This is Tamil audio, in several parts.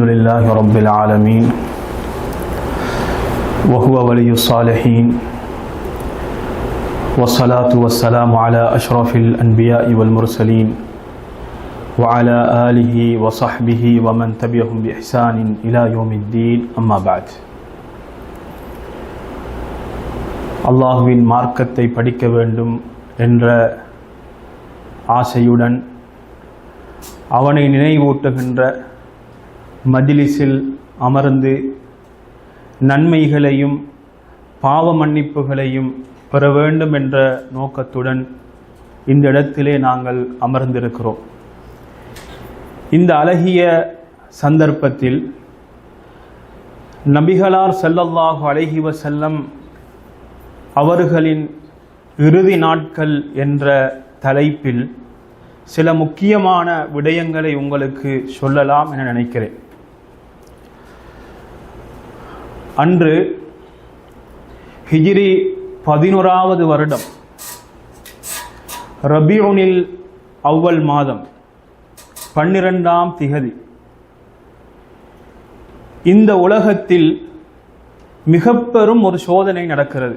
الحمد لله رب العالمين وهو ولي الصالحين والصلاة والسلام على أشرف الأنبياء والمرسلين وعلى آله وصحبه ومن تبعهم بإحسان إلى يوم الدين أما بعد. அல்லாஹ்வின் மார்க்கத்தை படிக்க வேண்டும் என்ற ஆசையுடன் அவனை நினைவூட்டுகின்ற மஜ்லிஸில் அமர்ந்து நன்மைகளையும் பாவ மன்னிப்புகளையும் பெற வேண்டும் என்ற நோக்கத்துடன் இந்த இடத்திலே நாங்கள் அமர்ந்திருக்கிறோம். இந்த அழகிய சந்தர்ப்பத்தில் நபிகளார் ஸல்லல்லாஹு அலைஹி வஸல்லம் அவர்களின் இறுதி நாட்கள் என்ற தலைப்பில் சில முக்கியமான விடயங்களை உங்களுக்கு சொல்லலாம் என நினைக்கிறேன். அன்று ஹிஜ்ரி 11வது வருடம் ரபியுனில் அவ்வல் மாதம் 12ஆம் திகதி இந்த உலகத்தில் மிக பெரும் ஒரு சோதனை நடக்கிறது.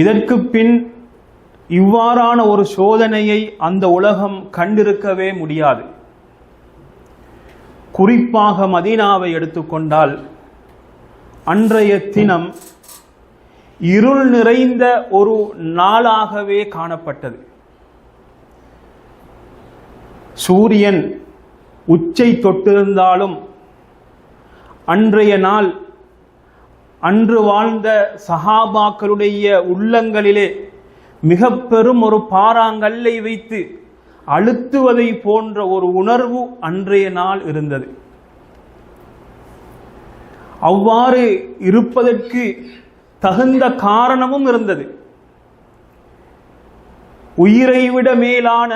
இதற்கு பின் இவ்வாறான ஒரு சோதனையை அந்த உலகம் கண்டிருக்கவே முடியாது. குறிப்பாக மதீனாவை எடுத்துக்கொண்டால் அன்றைய தினம் இருள் நிறைந்த ஒரு நாளாகவே காணப்பட்டது. சூரியன் உச்சை தொட்டிருந்தாலும் அன்றைய நாள் அன்று வாழ்ந்த சஹாபாக்களுடைய உள்ளங்களிலே மிக பெரும் ஒரு பாறாங்கல்லை வைத்து அழுத்துவதை போன்ற ஒரு உணர்வு அன்றைய நாள் இருந்தது. அவ்வாறு இருப்பதற்கு தகுந்த காரணமும் இருந்தது. உயிரை விட மேலான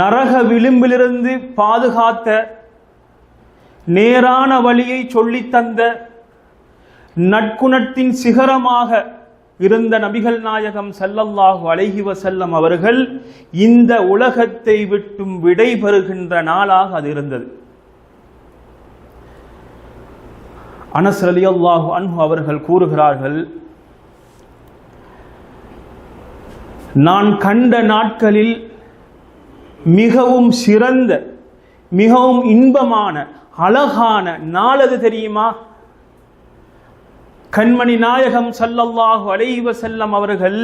நரக விளிம்பிலிருந்து பாதுகாத்த நேரான வழியை சொல்லித்தந்த நற்குணத்தின் சிகரமாக இருந்த நபிகள் நாயகம் ஸல்லல்லாஹு அலைஹி வஸல்லம் அவர்கள் இந்த உலகத்தை விட்டும் விடைபெறுகின்ற நாளாக அது இருந்தது. அனஸ் ரலியல்லாஹு அன்ஹு அவர்கள் கூறுகிறார்கள், நான் கண்ட நாட்களில் மிகவும் சிறந்த மிகவும் இன்பமான அழகான நாள் அது தெரியுமா? கண்மணி நாயகம் ஸல்லல்லாஹு அலைஹி வஸல்லம் அவர்கள்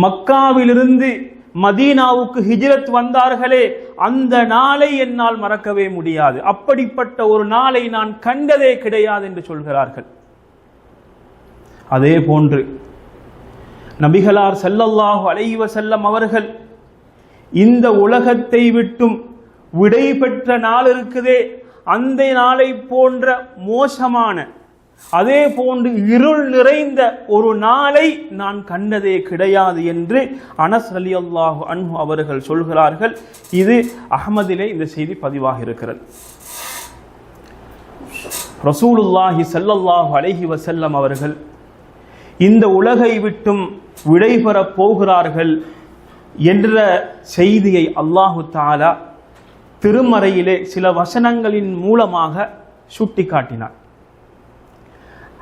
மக்காவிலிருந்து மதீனாவுக்கு ஹிஜ்ரத் வந்தார்களே, அந்த நாளை என்னால் மறக்கவே முடியாது. அப்படிப்பட்ட ஒரு நாளை நான் கண்டதே கிடையாது என்று சொல்கிறார்கள். அதே போன்று நபிகளார் ஸல்லல்லாஹு அலைஹி வஸல்லம் அவர்கள் இந்த உலகத்தை விட்டும் விடை பெற்ற நாள் இருக்குதே, அந்த நாளை போன்ற மோசமான அதே போன்று இருள் நிறைந்த ஒரு நாளை நான் கண்டதே கிடையாது என்று அனஸ் ரலியல்லாஹு அன்ஹு அவர்கள் சொல்கிறார்கள். இது அஹ்மதிலே இந்த செய்தி பதிவாக இருக்கிறது. ரசூலுல்லாஹி ஸல்லல்லாஹு அலைஹி வஸல்லம் அவர்கள் இந்த உலகை விட்டும் விடைபெற போகிறார்கள் என்ற செய்தியை அல்லாஹு தஆலா திருமறையிலே சில வசனங்களின் மூலமாக சுட்டிக்காட்டினார்.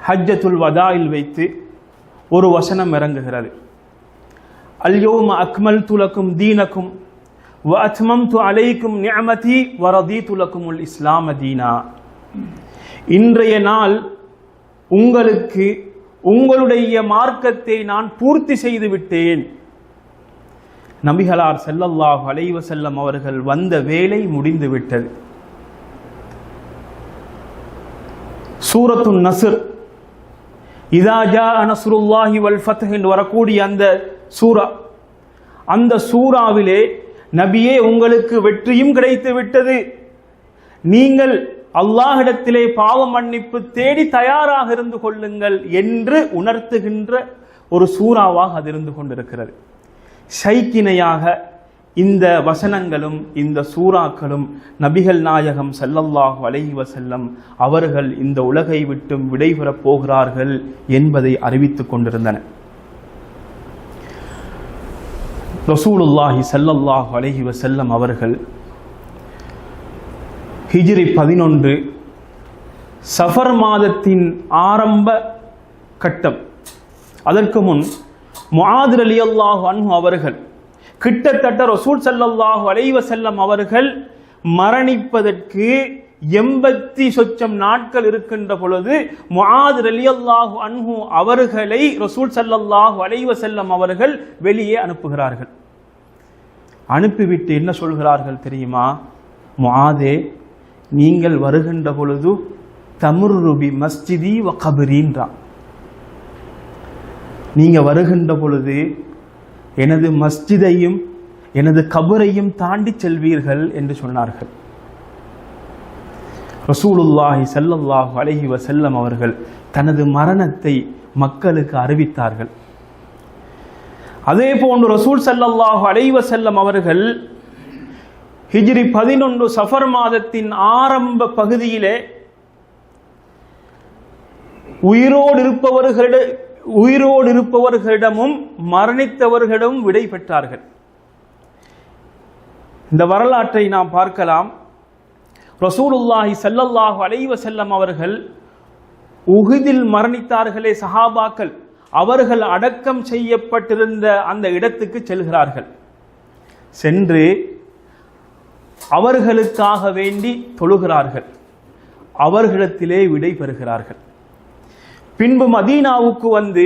ஹஜ்ஜத்துல் வதாயில் வைத்து ஒரு வசனம் இறங்குகிறது. அல்யௌம அக்மல்து லக்கும் தீனக்கும் வ அத்மம்து அலைக்கும் நிஅமதி வ ரதீது லக்குமுல் இஸ்லாம தீனா. இன்றைய நாள் உங்களுக்கு உங்களுடைய மார்க்கத்தை நான் பூர்த்தி செய்து விட்டேன். நபிகளார் ஸல்லல்லாஹு அலைஹி வஸல்லம் அவர்கள் வந்த வேலை முடிந்து விட்டது. சூரத்துன் நஸ்ர், இதா ஜாஅ நஸ்ருல்லாஹி வல் ஃபத்ஹ் என்று வரக்கூடிய அந்த சூரா, அந்த சூராவிலே நபியே உங்களுக்கு வெற்றியும் கிடைத்து விட்டது, நீங்கள் அல்லாஹ்விடத்திலே பாவ மன்னிப்பு தேடி தயாராக இருந்து கொள்ளுங்கள் என்று உணர்த்துகின்ற ஒரு சூறாவாக அது இருந்து கொண்டிருக்கிறது. ஷைக்கினையாக இந்த வசனங்களும் இந்த சூறாக்களும் நபிகள் நாயகம் ஸல்லல்லாஹு அலைஹி வஸல்லம் அவர்கள் இந்த உலகை விட்டும் விடைபெறப் போகிறார்கள் என்பதை அறிவித்துக் கொண்டிருந்தன. ரசூலுல்லாஹி ஸல்லல்லாஹு அலைஹி வஸல்லம் அவர்கள் ஹிஜ்ரி 11 சஃபர் மாதத்தின் ஆரம்ப கட்டம். அதற்கு முன் முஆத் ரலியல்லாஹு அன்ஹு அவர்கள் கிட்டத்தட்ட ரசூல் ஸல்லல்லாஹு அலைஹி வஸல்லம் அவர்கள் மரணிப்பதற்கு 80 சொச்சம் நாட்கள் இருக்கின்ற பொழுது முஆத் ரலியல்லாஹு அன்ஹு அவர்களை ரசூல் ஸல்லல்லாஹு அலைஹி வஸல்லம் அவர்கள் வெளியே அனுப்புகிறார்கள். அனுப்பிவிட்டு என்ன சொல்கிறார்கள் தெரியுமா? முஆதே, நீங்கள் வருகின்ற பொழுது தமுர்ரு பி மஸ்ஜிதி வ கபரீன்றான். நீங்க வருகின்ற பொழுது எனது மஸ்ஜிதையும் எனது கபரையும் தாண்டி செல்வீர்கள் என்று சொன்னார்கள். ரசூலுல்லாஹி ஸல்லல்லாஹு அலைஹி வஸல்லம் அவர்கள் தனது மரணத்தை மக்களுக்கு அறிவித்தார்கள். அதே போன்று ரசூல் ஸல்லல்லாஹு அலைஹி வஸல்லம் அவர்கள் ஹிஜ்ரி 11 சஃபர் மாதத்தின் ஆரம்ப பகுதியிலே உயிரோடு இருப்பவர்களிடமும் மரணித்தவர்களிடமும் விடை பெற்றார்கள். இந்த வரலாற்றை நாம் பார்க்கலாம். ரசூலுல்லாஹி ஸல்லல்லாஹு அலைஹி வஸல்லம் அவர்கள் உஹுதில் மரணித்தார்களே சஹாபாக்கள், அவர்கள் அடக்கம் செய்யப்பட்டிருந்த அந்த இடத்துக்கு செல்கிறார்கள். சென்று அவர்களுக்காக வேண்டி தொழுகிறார்கள். அவர்களிடத்திலே விடை பெறுகிறார்கள். பின்பு மதீனாவுக்கு வந்து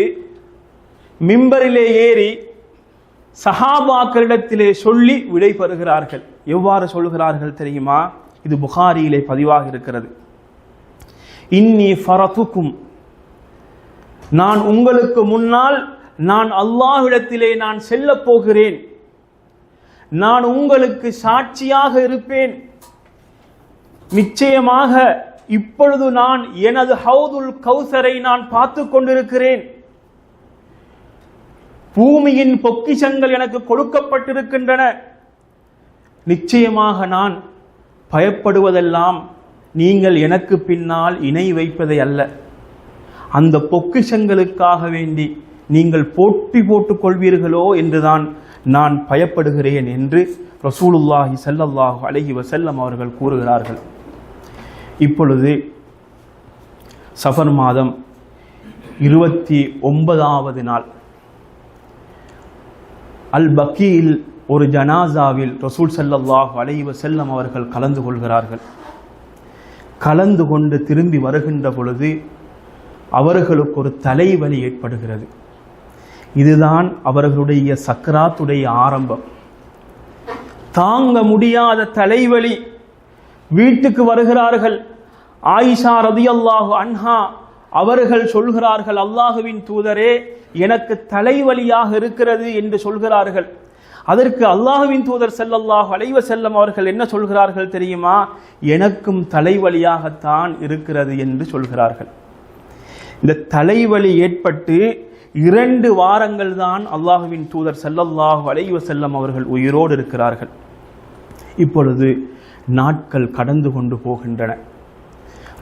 மிம்பரிலே ஏறி சஹாபாக்களிடத்திலே சொல்லி விடை பெறுகிறார்கள். எவ்வாறு சொல்கிறார்கள் தெரியுமா? இது புகாரியிலே பதிவாக இருக்கிறது. இன்னி ஃபரதுக்கும், நான் உங்களுக்கு முன்னால் நான் அல்லாஹ்விடத்திலே நான் செல்ல போகிறேன். நான் உங்களுக்கு சாட்சியாக இருப்பேன். நிச்சயமாக இப்பொழுது நான் எனது ஹவுதுல் கௌசரை நான் பார்த்து கொண்டிருக்கிறேன். பூமியின் பொக்கிஷங்கள் எனக்கு கொடுக்கப்பட்டிருக்கின்றன. நிச்சயமாக நான் பயப்படுவதெல்லாம் நீங்கள் எனக்கு பின்னால் இணை வைப்பதை அல்ல, அந்த பொக்கிஷங்களுக்காக வேண்டி நீங்கள் போட்டி போட்டுக் கொள்வீர்களோ என்றுதான் நான் பயப்படுகிறேன் என்று ரசூலுல்லாஹி ஸல்லல்லாஹு அலைஹி வஸல்லம் அவர்கள் கூறுகிறார்கள். இப்பொழுது சஃபர் மாதம் 29வது நாள் அல் பக்கீல் ஒரு ஜனாசாவில் ரசூல் ஸல்லல்லாஹு அலைஹி வஸல்லம் அவர்கள் கலந்து கொள்கிறார்கள். கலந்து கொண்டு திரும்பி வருகின்ற பொழுது அவர்களுக்கு ஒரு தலைவலி ஏற்படுகிறது. இதுதான் அவர்களுடைய சக்கராத்துடைய ஆரம்பம். தாங்க முடியாத தலைவலி. வீட்டுக்கு வருகிறார்கள். ஆயிஷா ரதியல்லாஹு அன்ஹா அவர்கள் சொல்கிறார்கள், அல்லாஹுவின் தூதரே, எனக்கு தலைவலியாக இருக்கிறது என்று சொல்கிறார்கள். அதற்கு அல்லாஹுவின் தூதர் ஸல்லல்லாஹு அலைஹி வஸல்லம் அவர்கள் என்ன சொல்கிறார்கள் தெரியுமா? எனக்கும் தலைவலியாகத்தான் இருக்கிறது என்று சொல்கிறார்கள். இந்த தலைவலி ஏற்பட்டு 2 வாரங்கள் தான் அல்லாஹுவின் தூதர் ஸல்லல்லாஹு அலைஹி வஸல்லம் அவர்கள் உயிரோடு இருக்கிறார்கள். இப்பொழுது நாட்கள் கடந்து கொண்டு போகின்றன.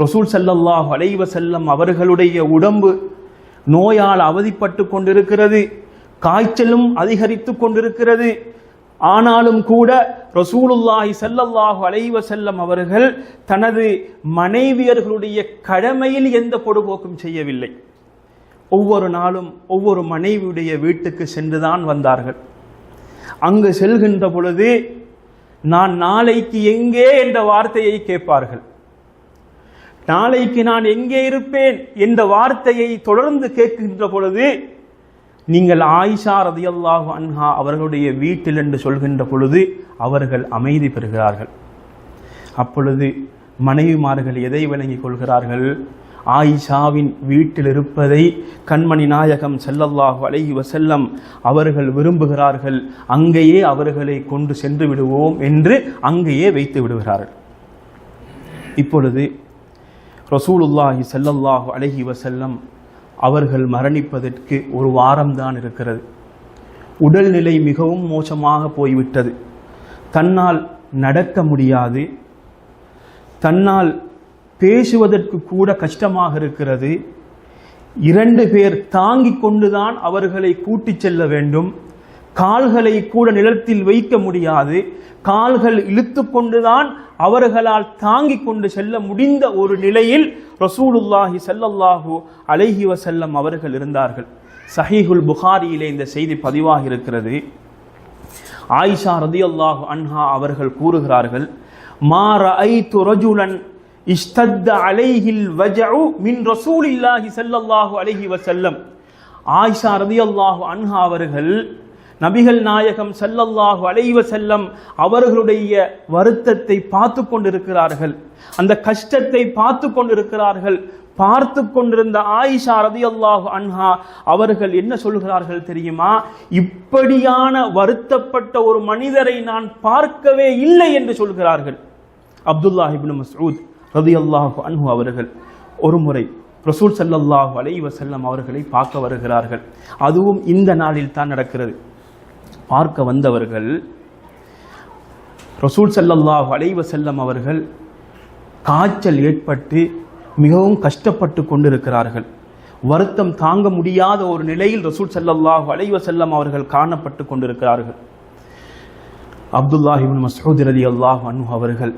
ரசூல் ஸல்லல்லாஹு அலைஹி வஸல்லம் அவர்களுடைய உடம்பு நோயால் அவதிப்பட்டு கொண்டிருக்கிறது. காய்ச்சலும் அதிகரித்து கொண்டிருக்கிறது. ஆனாலும் கூட ரசூலுல்லாஹி ஸல்லல்லாஹு அலைஹி வஸல்லம் அவர்கள் தனது மனைவியர்களுடைய கடமையில் எந்த பொடுபோக்கும் செய்யவில்லை. ஒவ்வொரு நாளும் ஒவ்வொரு மனைவியுடைய வீட்டுக்கு சென்றுதான் வந்தார்கள். அங்கு செல்கின்ற பொழுது நான் நாளைக்கு எங்கே என்ற வார்த்தையை கேட்பார்கள். நாளைக்கு நான் எங்கே இருப்பேன் என்ற வார்த்தையை தொடர்ந்து கேட்கின்ற பொழுது, நீங்கள் ஆயிஷா ரதியல்லாஹு அன்ஹா அவர்களுடைய வீட்டில் என்று சொல்கின்ற பொழுது அவர்கள் அமைதி பெறுகிறார்கள். அப்பொழுது மனைவிமார்கள் எதை விளங்கிக் கொள்கிறார்கள்? ஆயிஷாவின் வீட்டில் இருப்பதை கண்மணி நாயகம் ஸல்லல்லாஹு அலைஹி வஸல்லம் அவர்கள் விரும்புகிறார்கள். அங்கேயே அவர்களை கொண்டு சென்று விடுவோம் என்று அங்கேயே வைத்து விடுகிறார்கள். இப்பொழுது ரசூலுல்லாஹி ஸல்லல்லாஹு அலைஹி வஸல்லம் அவர்கள் மரணிப்பதற்கு 1 வாரம்தான் இருக்கிறது. உடல்நிலை மிகவும் மோசமாக போய்விட்டது. தன்னால் நடக்க முடியாது. தன்னால் பேசுவதற்கு கூட கஷ்டமாக இருக்கிறது. 2 பேர் தாங்கிக் கொண்டுதான் அவர்களை கூட்டிச் செல்ல வேண்டும். கால்களை கூட நிலத்தில் வைக்க முடியாது, கால்கள் இழுத்து கொண்டுதான் அவர்களால் தாங்கிக் கொண்டு செல்ல முடிந்த ஒரு நிலையில் ரசூலுல்லாஹி ஸல்லல்லாஹு அலைஹி வஸல்லம் அவர்கள் இருந்தார்கள். சஹீஹுல் புகாரியிலே இந்த செய்தி பதிவாகி இருக்கிறது. ஆயிஷா ரலியல்லாஹு அன்ஹா அவர்கள் கூறுகிறார்கள், மா ரஅய்து ரஜுலன் இஸ்தத்த அலைஹில் வஜஉ மின் ரசூலில்லாஹி ஸல்லல்லாஹு அலைஹி வஸல்லம். ஆயிஷா ரலியல்லாஹு அன்ஹா அவர்கள் நபிகள் நாயகம் ஸல்லல்லாஹு அலைஹி வஸல்லம் அவர்களுடைய வருத்தத்தை பார்த்து கொண்டிருக்கிறார்கள், அந்த கஷ்டத்தை பார்த்து கொண்டிருக்கிறார்கள். பார்த்து கொண்டிருந்த ஆயிஷா ரலியல்லாஹு அன்ஹா அவர்கள் என்ன சொல்கிறார்கள் தெரியுமா? இப்படியான வருத்தப்பட்ட ஒரு மனிதரை நான் பார்க்கவே இல்லை என்று சொல்கிறார்கள். அப்துல்லாஹ் இப்னு மஸ்ஊத் ரலியல்லாஹு அன்ஹு அவர்கள் ஒரு முறை ரசூல் ஸல்லல்லாஹு அலைஹி வஸல்லம் அவர்களை பார்க்க வருகிறார்கள். அதுவும் இந்த நாளில் தான் நடக்கிறது. பார்க்க வந்தவர்கள் ரசூல் ஸல்லல்லாஹு அலைஹி வஸல்லம் அவர்கள் காய்ச்சல் ஏற்பட்டு மிகவும் கஷ்டப்பட்டு கொண்டிருக்கிறார்கள். வருத்தம் தாங்க முடியாத ஒரு நிலையில் ரசூல் ஸல்லல்லாஹு அலைஹி வஸல்லம் அவர்கள் காணப்பட்டு கொண்டிருக்கிறார்கள். அப்துல்லாஹ் இப்னு மஸ்ஊத் ரலியல்லாஹு அன்ஹு அவர்கள்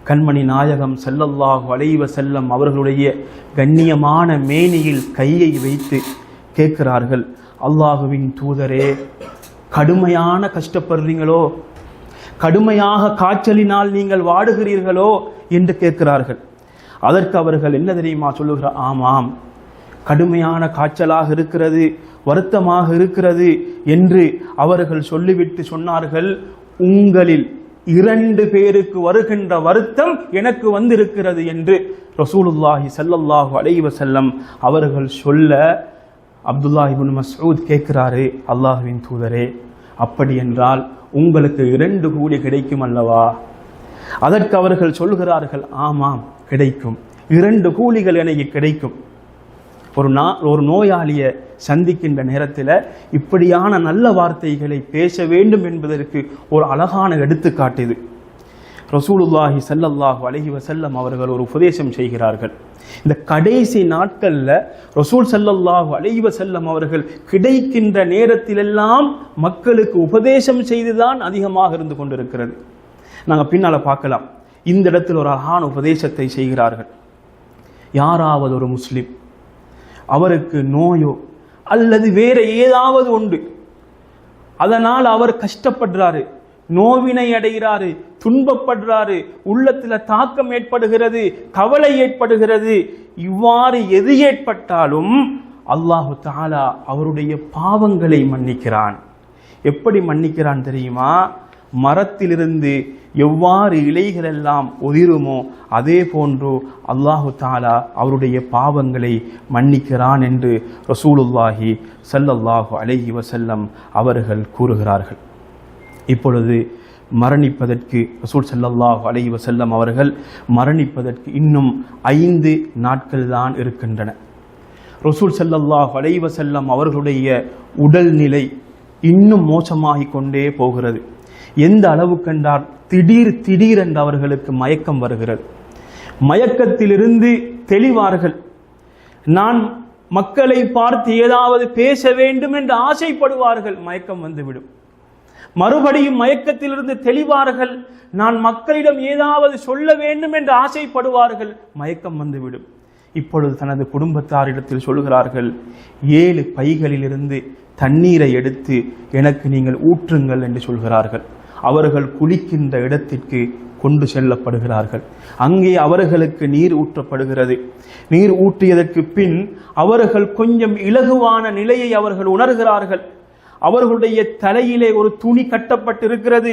கண்மணி நாயகம் ஸல்லல்லாஹு அலைஹி வஸல்லம் அவர்களுடைய கண்ணியமான மேனியில் கையை வைத்து கேட்கிறார்கள், அல்லாஹுவின் தூதரே, கடுமையான கஷ்டப்படுறீங்களோ, கடுமையாக காய்ச்சலினால் நீங்கள் வாடுகிறீர்களோ என்று கேட்கிறார்கள். அதற்கு அவர்கள் என்ன தெரியுமா சொல்லுகிறார்? ஆமாம், கடுமையான காய்ச்சலாக இருக்கிறது, வருத்தமாக இருக்கிறது என்று அவர்கள் சொல்லிவிட்டு சொன்னார்கள், உங்களில் 2 பேருக்கு வருகின்ற வருத்தம் எனக்கு வந்திருக்கிறது என்று ரசூலுல்லாஹி ஸல்லல்லாஹு அலைஹி வஸல்லம் அவர்கள் சொல்ல அப்துல்லாஹ் இப்னு மஸ்ஊத் கேட்கிறாரு, அல்லாஹ்வின் தூதரே, அப்படி என்றால் உங்களுக்கு 2 கூலி கிடைக்கும் அல்லவா? அதற்கு அவர்கள் சொல்கிறார்கள், ஆமாம் கிடைக்கும், 2 கூலிகள் எனக்கு கிடைக்கும். ஒரு நோயாளியை சந்திக்கின்ற நேரத்தில் இப்படியான நல்ல வார்த்தைகளை பேச வேண்டும் என்பதற்கு ஒரு அழகான எடுத்துக்காட்டு இது. ரசூலுல்லாஹி ஸல்லல்லாஹு அலைஹி வஸல்லம் அவர்கள் ஒரு உபதேசம் செய்கிறார்கள். இந்த கடைசி நாட்கள்ல ரசூல் ஸல்லல்லாஹு அலைஹி வஸல்லம் அவர்கள் கிடைக்கின்ற நேரத்திலெல்லாம் மக்களுக்கு உபதேசம் செய்துதான் அதிகமாக இருந்து கொண்டிருக்கிறது. நாங்கள் பின்னால பார்க்கலாம். இந்த இடத்தில் ஒரு அழகான உபதேசத்தை செய்கிறார்கள். யாராவது ஒரு முஸ்லிம் அவருக்கு நோயோ அல்லது வேற ஏதாவது உண்டு, அதனால் அவர் கஷ்டப்படுறாரு, நோவினை அடைகிறாரு, துன்பப்படுறாரு, உள்ளத்துல தாக்கம் ஏற்படுகிறது, கவலை ஏற்படுகிறது, இவ்வாறு எது ஏற்பட்டாலும் அல்லாஹு தஆலா அவருடைய பாவங்களை மன்னிக்கிறான். எப்படி மன்னிக்கிறான் தெரியுமா? மரத்திலிருந்து எவ்வாறு இலைகள் எல்லாம் உதிருமோ அதே போன்று அல்லாஹு தஆலா அவருடைய பாவங்களை மன்னிக்கிறான் என்று ரசூலுல்லாஹி ஸல்லல்லாஹு அலைஹி வஸல்லம் அவர்கள் கூறுகிறார்கள். இப்பொழுது மரணிப்பதற்கு ரசூல் ஸல்லல்லாஹு அலைஹி வஸல்லம் அவர்கள் மரணிப்பதற்கு இன்னும் 5 நாட்கள் தான் இருக்கின்றன. ரசூல் ஸல்லல்லாஹு அலைஹி வஸல்லம் அவர்களுடைய உடல்நிலை இன்னும் மோசமாகிக் கொண்டே போகிறது. எந்த அளவு கண்டார், திடீர் என்று அவர்களுக்கு மயக்கம் வருகிறது. மயக்கத்திலிருந்து தெளிவார்கள். நான் மக்களை பார்த்து ஏதாவது பேச வேண்டும் என்று ஆசைப்படுவார்கள், மயக்கம் வந்துவிடும். மறுபடியும் மயக்கத்திலிருந்து தெளிவார்கள். நான் மக்களிடம் ஏதாவது சொல்ல வேண்டும் என்று ஆசைப்படுவார்கள், மயக்கம் வந்துவிடும். இப்பொழுது தனது குடும்பத்தாரிடத்தில் சொல்கிறார்கள், 7 பைகளிலிருந்து தண்ணீரை எடுத்து எனக்கு நீங்கள் ஊற்றுங்கள் என்று சொல்கிறார்கள். அவர்கள் குளிக்கின்ற இடத்திற்கு கொண்டு செல்லப்படுகிறார்கள். அங்கே அவர்களுக்கு நீர் ஊற்றப்படுகிறது. நீர் ஊற்றியதற்கு பின் அவர்கள் கொஞ்சம் இலகுவான நிலையை அவர்கள் உணர்கிறார்கள். அவர்களுடைய தலையிலே ஒரு துணி கட்டப்பட்டிருக்கிறது.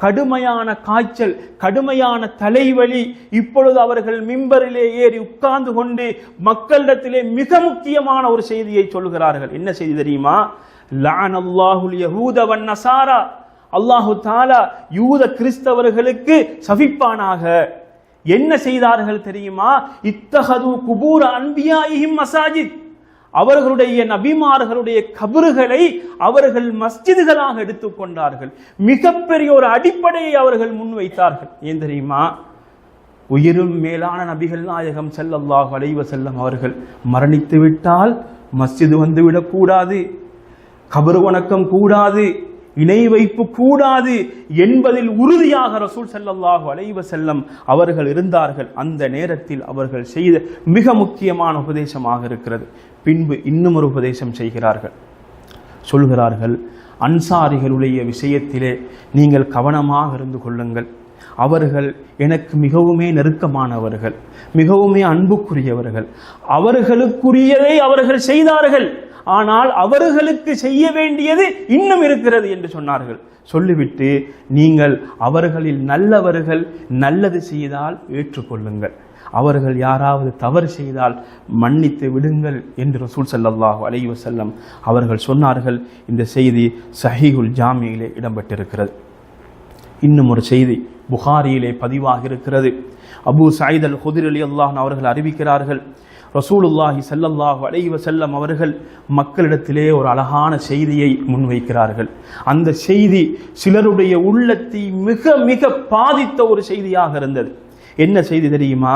கடுமையான காய்ச்சல், கடுமையான தலைவலி. இப்பொழுது அவர்கள் மிம்பரிலே ஏறி உட்கார்ந்து கொண்டு மக்களிடத்திலே மிக முக்கியமான ஒரு செய்தியை சொல்கிறார்கள். என்ன செய்தி தெரியுமா? லஅனல்லாஹுல் யஹூத வன் நஸாரா, அல்லாஹு தஆலா யூத கிறிஸ்தவர்களுக்கு சபிப்பானாக. என்ன செய்தார்கள் தெரியுமா? இத்தஹது குபூர அன்பியாஇஹிம் மசாஜித், அவர்களுடைய நபிமார்களுடைய கபறுகளை அவர்கள் மஸ்ஜிதுகளாக எடுத்துக்கொண்டார்கள். மிகப்பெரிய ஒரு அடிப்படையை அவர்கள் முன்வைத்தார்கள். ஏன் தெரியுமா? உயிரும் மேலான நபிகள் நாயகம் ஸல்லல்லாஹு அலைஹி வஸல்லம் அவர்கள் மரணித்து விட்டால் மஸ்ஜிது வந்துவிடக் கூடாது, கபறு வணக்கம் கூடாது இணை வைப்பு கூடாது என்பதில் உறுதியாக ரசூல் ஸல்லல்லாஹு அலைஹி வஸல்லம் அவர்கள் இருந்தார்கள். அந்த நேரத்தில் அவர்கள் செய்த மிக முக்கியமான உபதேசமாக இருக்கிறது. பின்பு இன்னும் ஒரு உபதேசம் செய்கிறார்கள். சொல்கிறார்கள், அன்சாரிகளுடைய விஷயத்திலே நீங்கள் கவனமாக இருந்து கொள்ளுங்கள். அவர்கள் எனக்கு மிகவுமே நெருக்கமானவர்கள், மிகவுமே அன்புக்குரியவர்கள். அவர்களுக்குரியதை அவர்கள் செய்தார்கள், ஆனால் அவர்களுக்கு செய்ய வேண்டியது இன்னும் இருக்கிறது என்று சொன்னார்கள். சொல்லிவிட்டு, நீங்கள் அவர்களில் நல்லவர்கள் நல்லது செய்தால் ஏற்றுக்கொள்ளுங்கள், அவர்கள் யாராவது தவறு செய்தால் மன்னித்து விடுங்கள் என்று ரசூல் ஸல்லல்லாஹு அலைஹி வஸல்லம் அவர்கள் சொன்னார்கள். இந்த செய்தி ஸஹீஹுல் ஜாமியிலே இடம்பெற்றிருக்கிறது. இன்னும் ஒரு செய்தி புகாரியிலே பதிவாக இருக்கிறது. அபூ சயீத் அல் குத்ரி ரலியல்லாஹு அன்ஹு அவர்கள் அறிவிக்கிறார்கள், ரசூலுல்லாஹி ஸல்லல்லாஹு அலைஹி வஸல்லம் அவர்கள் மக்களிடத்திலே ஒரு அழகான செய்தியை முன்வைக்கிறார்கள். அந்த செய்தி சிலருடைய உள்ளத்தை மிக மிக பாதித்த ஒரு செய்தியாக இருந்தது. என்ன செய்தி தெரியுமா?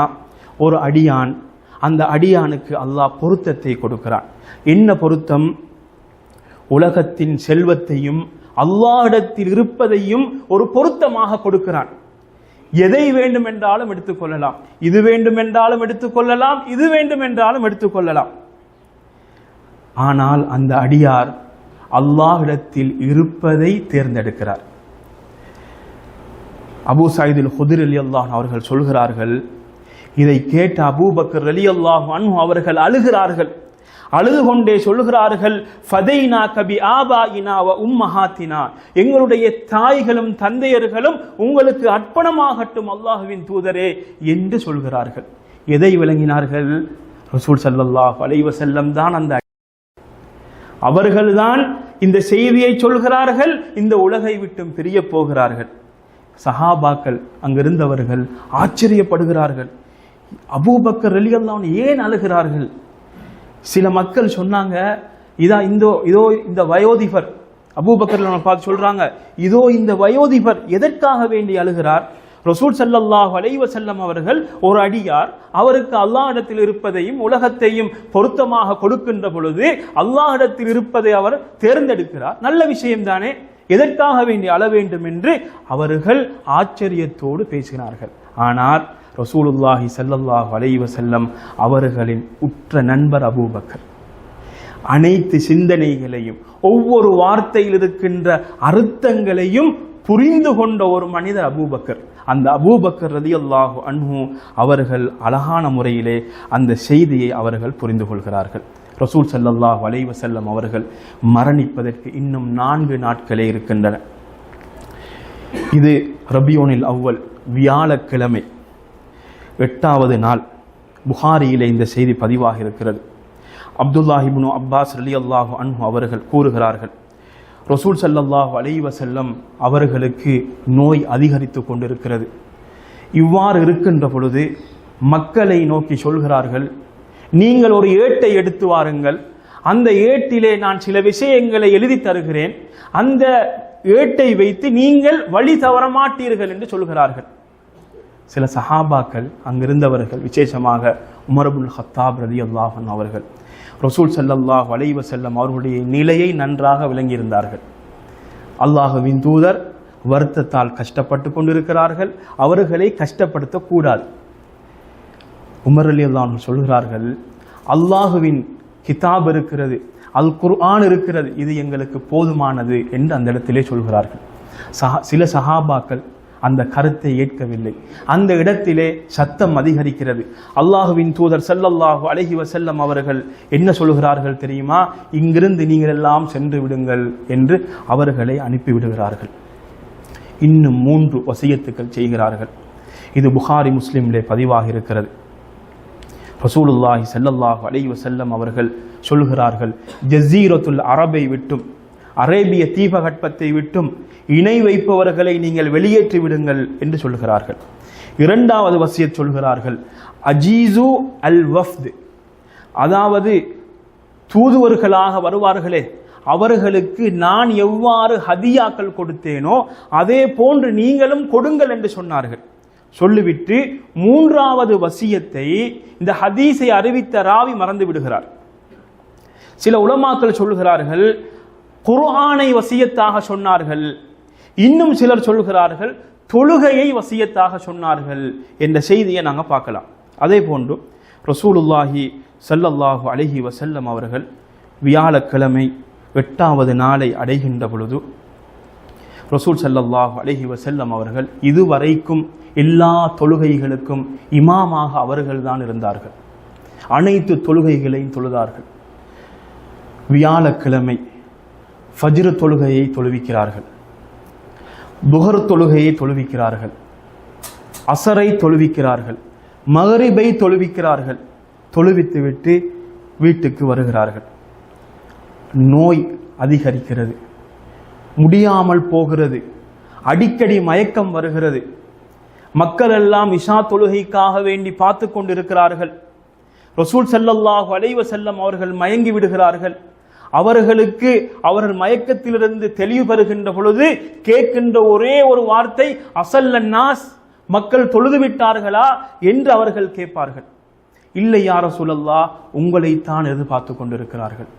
ஒரு அடியான், அந்த அடியானுக்கு அல்லாஹ் பொருத்தத்தை கொடுக்கிறான். என்ன பொருத்தம்? உலகத்தின் செல்வத்தையும் அல்லாஹ்விடத்தில் இருப்பதையும் ஒரு பொருத்தமாக கொடுக்கிறான். எதை வேண்டும் என்றாலும் எடுத்துக்கொள்ளலாம், இது வேண்டும் என்றாலும் எடுத்துக்கொள்ளலாம், இது வேண்டும் என்றாலும் எடுத்துக்கொள்ளலாம். ஆனால் அந்த அடியார் அல்லாஹ்விடத்தில் இருப்பதை தேர்ந்தெடுக்கிறார். அபூ சயீத் அல் குத்ரி ரலியல்லாஹு அன்ஹு அவர்கள் சொல்கிறார்கள், இதை கேட்ட அபூபக்கர் ரலியல்லாஹு அன்ஹு அவர்கள் அழுகிறார்கள். அழுது கொண்டே சொல்கிறார்கள், ஃபதைனாக பி ஆபாயினா வ உம்மஹாத்தினா, எங்களுடைய தாய்களும் தந்தையர்களும் உங்களுக்கு அர்ப்பணமாகட்டும் அல்லாஹ்வின் தூதரே என்று சொல்கிறார்கள். எதை விளங்கினார்கள்? ரசூல் ஸல்லல்லாஹு அலைஹி வஸல்லம் தான் அந்த அவர்கள்தான் இந்த செய்தியை சொல்கிறார்கள், இந்த உலகை விட்டும் பிரிய போகிறார்கள். சஹாபாக்கள் அங்கிருந்தவர்கள் ஆச்சரியப்படுகிறார்கள். அபூபக்கர் ரலியல்லாஹு அன்ஹு ஏன் அழுகிறார்கள்? சில மக்கள் சொன்னாங்க, இதோ இந்த வயோதிபர், அபூபக்கர் பார்த்து சொல்றாங்க, இதோ இந்த வயோதிபர் எதற்காக வேண்டி அழுகிறார்? ரசூல் ஸல்லல்லாஹு அலைஹி வஸல்லம் அவர்கள் ஒரு அடியார், அவருக்கு அல்லாஹ்விடத்தில் இருப்பதையும் உலகத்தையும் பொருத்தமாக கொடுக்கின்ற பொழுது அல்லாஹ்விடத்தில் இருப்பதை அவர் தேர்ந்தெடுக்கிறார். நல்ல விஷயம்தானே, எதற்காக வேண்டி அழ வேண்டும் என்று அவர்கள் ஆச்சரியத்தோடு பேசினார்கள். ஆனால் ரசூலுல்லாஹி ஸல்லல்லாஹு அலைஹி வஸல்லம் அவர்களின் உற்ற நண்பர் அபூபக்கர். அனைத்து சிந்தனைகளையும் ஒவ்வொரு வார்த்தையில் இருக்கின்ற அர்த்தங்களையும் புரிந்து கொண்ட ஒரு மனிதர் அபூபக்கர். அந்த அபூபக்கர் ரலியல்லாஹு அன்ஹு அவர்கள் அழகான முறையிலே அந்த செய்தியை அவர்கள் புரிந்து கொள்கிறார்கள். ரசூல் ஸல்லல்லாஹு அலைஹி வஸல்லம் அவர்கள் மரணிப்பதற்கு இன்னும் 4 நாட்களே இருக்கின்றன. இது ரபியூனில் அவ்வல், வியாழக்கிழமை 8வது நாள். புகாரியிலே இந்த செய்தி பதிவாக இருக்கிறது. அப்துல்லாஹ் இப்னு அப்பாஸ் ரலியல்லாஹு அன்ஹு அவர்கள் கூறுகிறார்கள், ரசூல் ஸல்லல்லாஹு அலைஹி வஸல்லம் அவர்களுக்கு நோய் அதிகரித்து கொண்டிருக்கிறது. இவ்வாறு இருக்கின்ற பொழுது மக்களை நோக்கி சொல்கிறார்கள், நீங்கள் ஒரு ஏட்டை எடுத்து வாருங்கள், அந்த ஏட்டிலே நான் சில விஷயங்களை எழுதி தருகிறேன், அந்த ஏட்டை வைத்து நீங்கள் வழி தவற மாட்டீர்கள் என்று சொல்கிறார்கள். சில சஹாபாக்கள் அங்கிருந்தவர்கள், விசேஷமாக உமர் இப்னுல் கத்தாப் ரலியல்லாஹு அன்ஹு அவர்கள் ரசூல் ஸல்லல்லாஹு அலைஹி வஸல்லம் அவர்களுடைய நிலையை நன்றாக விளங்கியிருந்தார்கள். அல்லாஹ்வின் தூதர் வருத்தத்தால் கஷ்டப்பட்டு கொண்டிருக்கிறார்கள், அவர்களை கஷ்டப்படுத்தக்கூடாது. உமர் ரலியல்லாஹு அன்ஹு சொல்கிறார்கள், அல்லாஹ்வின் கிதாப் இருக்கிறது, அல் குர்ஆன் இருக்கிறது, இது எங்களுக்கு போதுமானது என்று அந்த இடத்திலே சொல்கிறார்கள். சில சஹாபாக்கள் அந்த கருத்தை ஏற்கவில்லை. அந்த இடத்திலே சத்தம் அதிகரிக்கிறது. அல்லாஹுவின் தூதர் ஸல்லல்லாஹு அலைஹி வஸல்லம் அவர்கள் என்ன சொல்கிறார்கள் தெரியுமா? இங்கிருந்து நீங்கள் எல்லாம் சென்று விடுங்கள் என்று அவர்களை அனுப்பிவிடுகிறார்கள். இன்னும் 3 வசியத்துக்கள் செய்கிறார்கள். இது புகாரி முஸ்லிமிலே பதிவாக இருக்கிறது. ரசூலுல்லாஹி ஸல்லல்லாஹு அலைஹி வஸல்லம் அவர்கள் சொல்கிறார்கள், ஜஸீரத்துல் அரபை விட்டும், அரேபிய தீபகற்பத்தை விட்டும் இணை வைப்பவர்களை நீங்கள் வெளியேற்றி விடுங்கள் என்று சொல்கிறார்கள். 2வது வசியத் சொல்கிறார்கள், அஜீசு அல் வஃப்த், அதாவது தூதுவர்களாக வருவார்களே அவர்களுக்கு நான் எவ்வாறு ஹதியாக்கள் கொடுத்தேனோ அதே போன்று நீங்களும் கொடுங்கள் என்று சொன்னார்கள். சொல்லிவிட்டு 3வது வசியத்தை இந்த ஹதீஸை அறிவித்த ராவி மறந்து விடுகிறார். சில உலமாக்கள் சொல்கிறார்கள், குர்ஆனை வசியத்தாக சொன்னார்கள். இன்னும் சிலர் சொல்கிறார்கள் தொழுகையை வசியத்தாக சொன்னார்கள் என்ற செய்தியை நாங்கள் பார்க்கலாம். அதே போன்று ரசூலுல்லாஹி ஸல்லல்லாஹு அலைஹி வஸல்லம் அவர்கள் வியாழக்கிழமை 8வது நாளை அடைகின்ற பொழுது ரசூல் ஸல்லல்லாஹு அலைஹி வஸல்லம் அவர்கள் இதுவரைக்கும் எல்லா தொழுகைகளுக்கும் இமாமாக அவர்கள்தான் இருந்தார்கள். அனைத்து தொழுகைகளையும் தொழுதார்கள். வியாழக்கிழமை ஃபஜ்ர் தொழுகையை தொழுவிக்கிறார்கள், துஹர் தொழுகையை தொழுவிக்கிறார்கள், அசரை தொழுவிக்கிறார்கள், மகரிபை தொழுவிக்கிறார்கள். தொழுவித்துவிட்டு வீட்டுக்கு வருகிறார்கள். நோய் அதிகரிக்கிறது, முடியாமல் போகிறது, அடிக்கடி மயக்கம் வருகிறது. மக்கள் எல்லாம் இஷா தொழுகைக்காக வேண்டி பார்த்து கொண்டிருக்கிறார்கள். ரசூல் ஸல்லல்லாஹு அலைஹி வஸல்லம் அவர்கள் மயங்கி விடுகிறார்கள். அவர்கள் மயக்கத்திலிருந்து தெளிவு பெறுகின்ற பொழுது கேட்கின்ற ஒரே ஒரு வார்த்தை அஸல்ல நாஸ், மக்கள் தொழுது விட்டார்களா என்று அவர்கள் கேட்பார்கள். இல்லை யா ரசூலல்லாஹ், உங்களைத்தான் எதிர்பார்த்து கொண்டிருக்கிறார்கள்.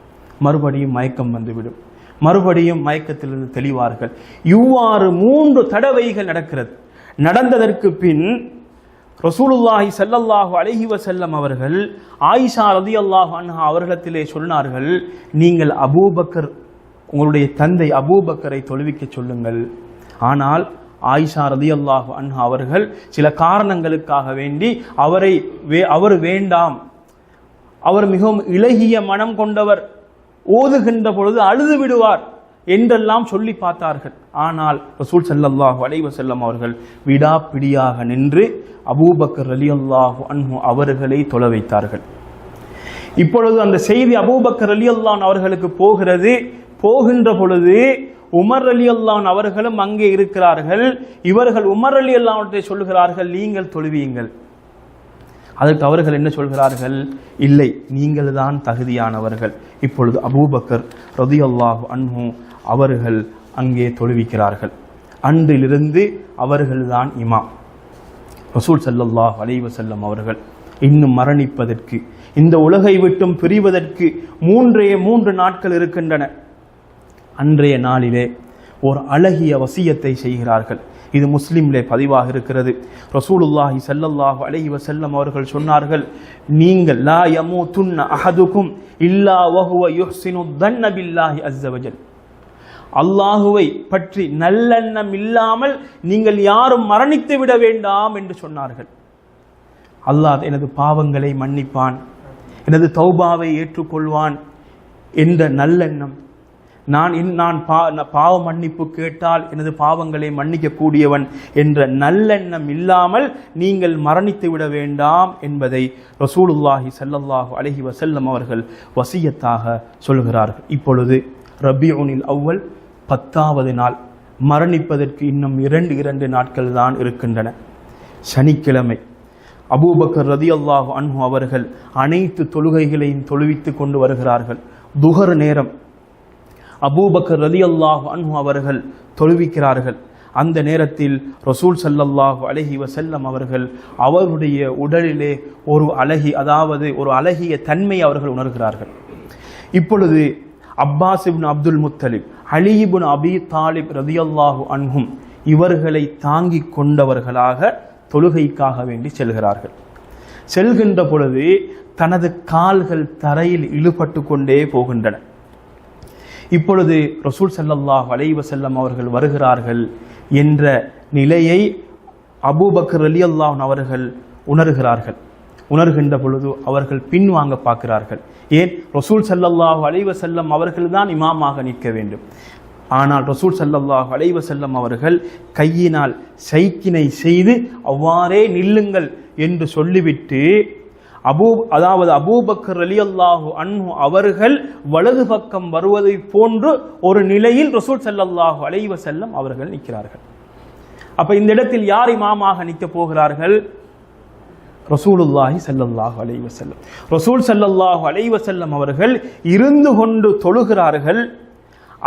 மறுபடியும் மயக்கம் வந்துவிடும், மறுபடியும் மயக்கத்திலிருந்து தெளிவார்கள். இவ்வாறு 3 தடவைகள் நடக்கிறது. நடந்ததற்கு பின் ரசூலுல்லாஹி ஸல்லல்லாஹு அலைஹி வஸல்லம் அவர்கள் ஆயிஷா ரலியல்லாஹு அன்ஹா அவர்களிடத்திலே சொன்னார்கள், நீங்கள் அபூபக்கர், உங்களுடைய தந்தை அபூபக்கரை தொழுவிக்க சொல்லுங்கள். ஆனால் ஆயிஷா ரலியல்லாஹு அன்ஹா அவர்கள் சில காரணங்களுக்காக வேண்டி அவர் வேண்டாம், அவர் மிகவும் இளகிய மனம் கொண்டவர், ஓதுகின்ற பொழுது அழுது விடுவார் என்றெல்லாம் சொல்லி பார்த்தார்கள். ஆனால் ரசூல் ஸல்லல்லாஹு அலைஹி வஸல்லம் அவர்கள் விடாப்பிடியாக நின்று அபூபக்கர் ரலியல்லாஹு அன்ஹு அவர்களை தொழ வைத்தார்கள். இப்பொழுது அந்த செய்தி அபூபக்கர் ரலியல்லாஹு அவர்களுக்கு போகிறது. போகின்ற பொழுது உமர் ரலியல்லாஹு அவர்களும் அங்கே இருக்கிறார்கள். இவர்கள் உமர் ரலியல்லாஹு சொல்கிறார்கள், நீங்கள் தொழுவியுங்கள். அதற்கு அவர்கள் என்ன சொல்கிறார்கள், இல்லை, நீங்கள் தான் தகுதியானவர்கள். இப்பொழுது அபூபக்கர் ரலியல்லாஹு அன்ஹு அவர்கள் அங்கே தொழுவிக்கிறார்கள். அன்றிலிருந்து அவர்கள்தான் இமாம். ரசூல் ஸல்லல்லாஹு அலைஹி வஸல்லம் அவர்கள் இன்னும் மரணிப்பதற்கு, இந்த உலகை விட்டும் பிரிவதற்கு 3 நாட்கள் இருக்கின்றன. அன்றைய நாளிலே ஒரு அழகிய வசியத்தை செய்கிறார்கள். இது முஸ்லிம்லே பதிவாக இருக்கிறது. ரசூலுல்லாஹி ஸல்லல்லாஹு அலைஹி வஸல்லம் அவர்கள் சொன்னார்கள், நீங்கள் லா யமூதுன்ன அஹதுக்கும் இல்லா வஹுவ யுஹ்சினு தன்ன பில்லாஹி அஸ்ஸ வஜல், அல்லாஹுவை பற்றி நல்லெண்ணம் இல்லாமல் நீங்கள் யாரும் மரணித்து விட வேண்டாம் என்று சொன்னார்கள். அல்லாஹ் எனது பாவங்களை மன்னிப்பான், எனது தௌபாவை ஏற்றுக்கொள்வான் என்ற நல்லெண்ணம், நான் பாவ மன்னிப்பு கேட்டால் எனது பாவங்களை மன்னிக்க கூடியவன் என்ற நல்லெண்ணம் இல்லாமல் நீங்கள் மரணித்து விட வேண்டாம் என்பதை ரசூலுல்லாஹி ஸல்லல்லாஹு அலைஹி வஸல்லம் அவர்கள் வசியத்தாக சொல்கிறார்கள். இப்பொழுது ரபியுனில் அவ்வல் 10வது நாள், மரணிப்பதற்கு இன்னும் 2 நாட்கள் தான் இருக்கின்றன. சனிக்கிழமை அபூபக்கர் ரலியல்லாஹு அன்ஹு அவர்கள் அனைத்து தொழுகைகளையும் தொழுவித்து கொண்டு வருகிறார்கள். துஹர் நேரம் அபூபக்கர் ரலியல்லாஹு அன்ஹு அவர்கள் தொழுவிக்கிறார்கள். அந்த நேரத்தில் ரசூல் ஸல்லல்லாஹு அலைஹி வஸல்லம் அவர்கள் அவருடைய உடலிலே ஒரு அழகிய தன்மை அவர்கள் உணர்கிறார்கள். இப்பொழுது அப்பாஸ் இப்னு அப்துல் முத்தலிப், அலி இப்னு அபி தாலிப் ரலியல்லாஹு அன்ஹும் இவர்களை தாங்கிக் கொண்டவர்களாக தொழுகைக்காக வேண்டி செல்கிறார்கள். செல்கின்ற பொழுது தனது கால்கள் தரையில் இழுபட்டு கொண்டே போகின்றன. இப்பொழுது ரசூல் ஸல்லல்லாஹு அலைஹி வஸல்லம் அவர்கள் வருகிறார்கள் என்ற நிலையை அபூபக்கர் ரலியல்லாஹு அவர்கள் உணர்கிறார்கள். உணர்கின்ற பொழுது அவர்கள் பின்வாங்க பார்க்கிறார்கள். ஏன், ரசூல் ஸல்லல்லாஹு அலைஹி வஸல்லம் அவர்கள் தான் இமாமாக நிற்க வேண்டும். ஆனால் ரசூல் ஸல்லல்லாஹு அலைஹி வஸல்லம் அவர்கள் கையினால் சைக்கினை செய்து அவ்வாறே நில்லுங்கள் என்று சொல்லிவிட்டு அபூபக்கர் ரலியல்லாஹு அன்ஹு அவர்கள் வலது பக்கம் வருவதை போன்று ஒரு நிலையில் ரசூல் ஸல்லல்லாஹு அலைஹி வஸல்லம் அவர்கள் நிற்கிறார்கள். அப்ப இந்த இடத்தில் யார் இமாமாக நிற்க போகிறார்கள்? ரசூலுல்லாஹி ஸல்லல்லாஹு அலைஹி வஸல்லம். ரசூல் ஸல்லல்லாஹு அலைஹி வஸல்லம் அவர்கள் இருந்து கொண்டு தொழுகிறார்கள்.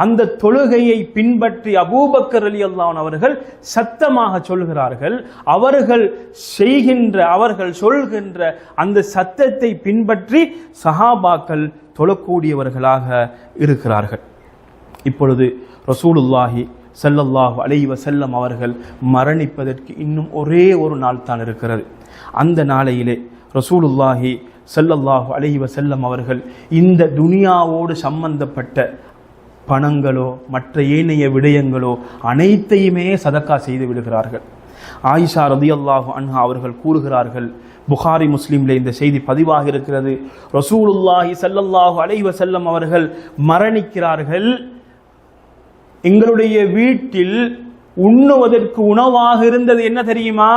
அந்த தொழுகையை பின்பற்றி அபூபக்கர் ரலியல்லாஹு அவர்கள் சத்தமாக சொல்கிறார்கள். அவர்கள் சொல்கின்ற அந்த சத்தத்தை பின்பற்றி சஹாபாக்கள் தொழக்கூடியவர்களாக இருக்கிறார்கள். இப்பொழுது ரசூலுல்லாஹி ஸல்லல்லாஹு அலைஹி வஸல்லம் அவர்கள் மரணிப்பதற்கு இன்னும் ஒரே ஒரு நாள் தான் இருக்கிறது. அந்த நாளையிலே ரசூலுல்லாஹி ஸல்லல்லாஹு அலைஹி வஸல்லம் அவர்கள் இந்த துனியாவோடு சம்பந்தப்பட்ட பணங்களோ மற்ற ஏனைய விடயங்களோ அனைத்தையுமே சதக்கா செய்து விடுகிறார்கள். ஆயிஷா ரலியல்லாஹு அன்ஹா அவர்கள் கூறுகிறார்கள், புகாரி முஸ்லிம்ல இந்த செய்தி பதிவாக இருக்கிறது, ரசூலுல்லாஹி ஸல்லல்லாஹு அலைஹி வஸல்லம் அவர்கள் மரணிக்கிறார்கள். எங்களுடைய வீட்டில் உண்ணுவதற்கு உணவாக இருந்தது என்ன தெரியுமா?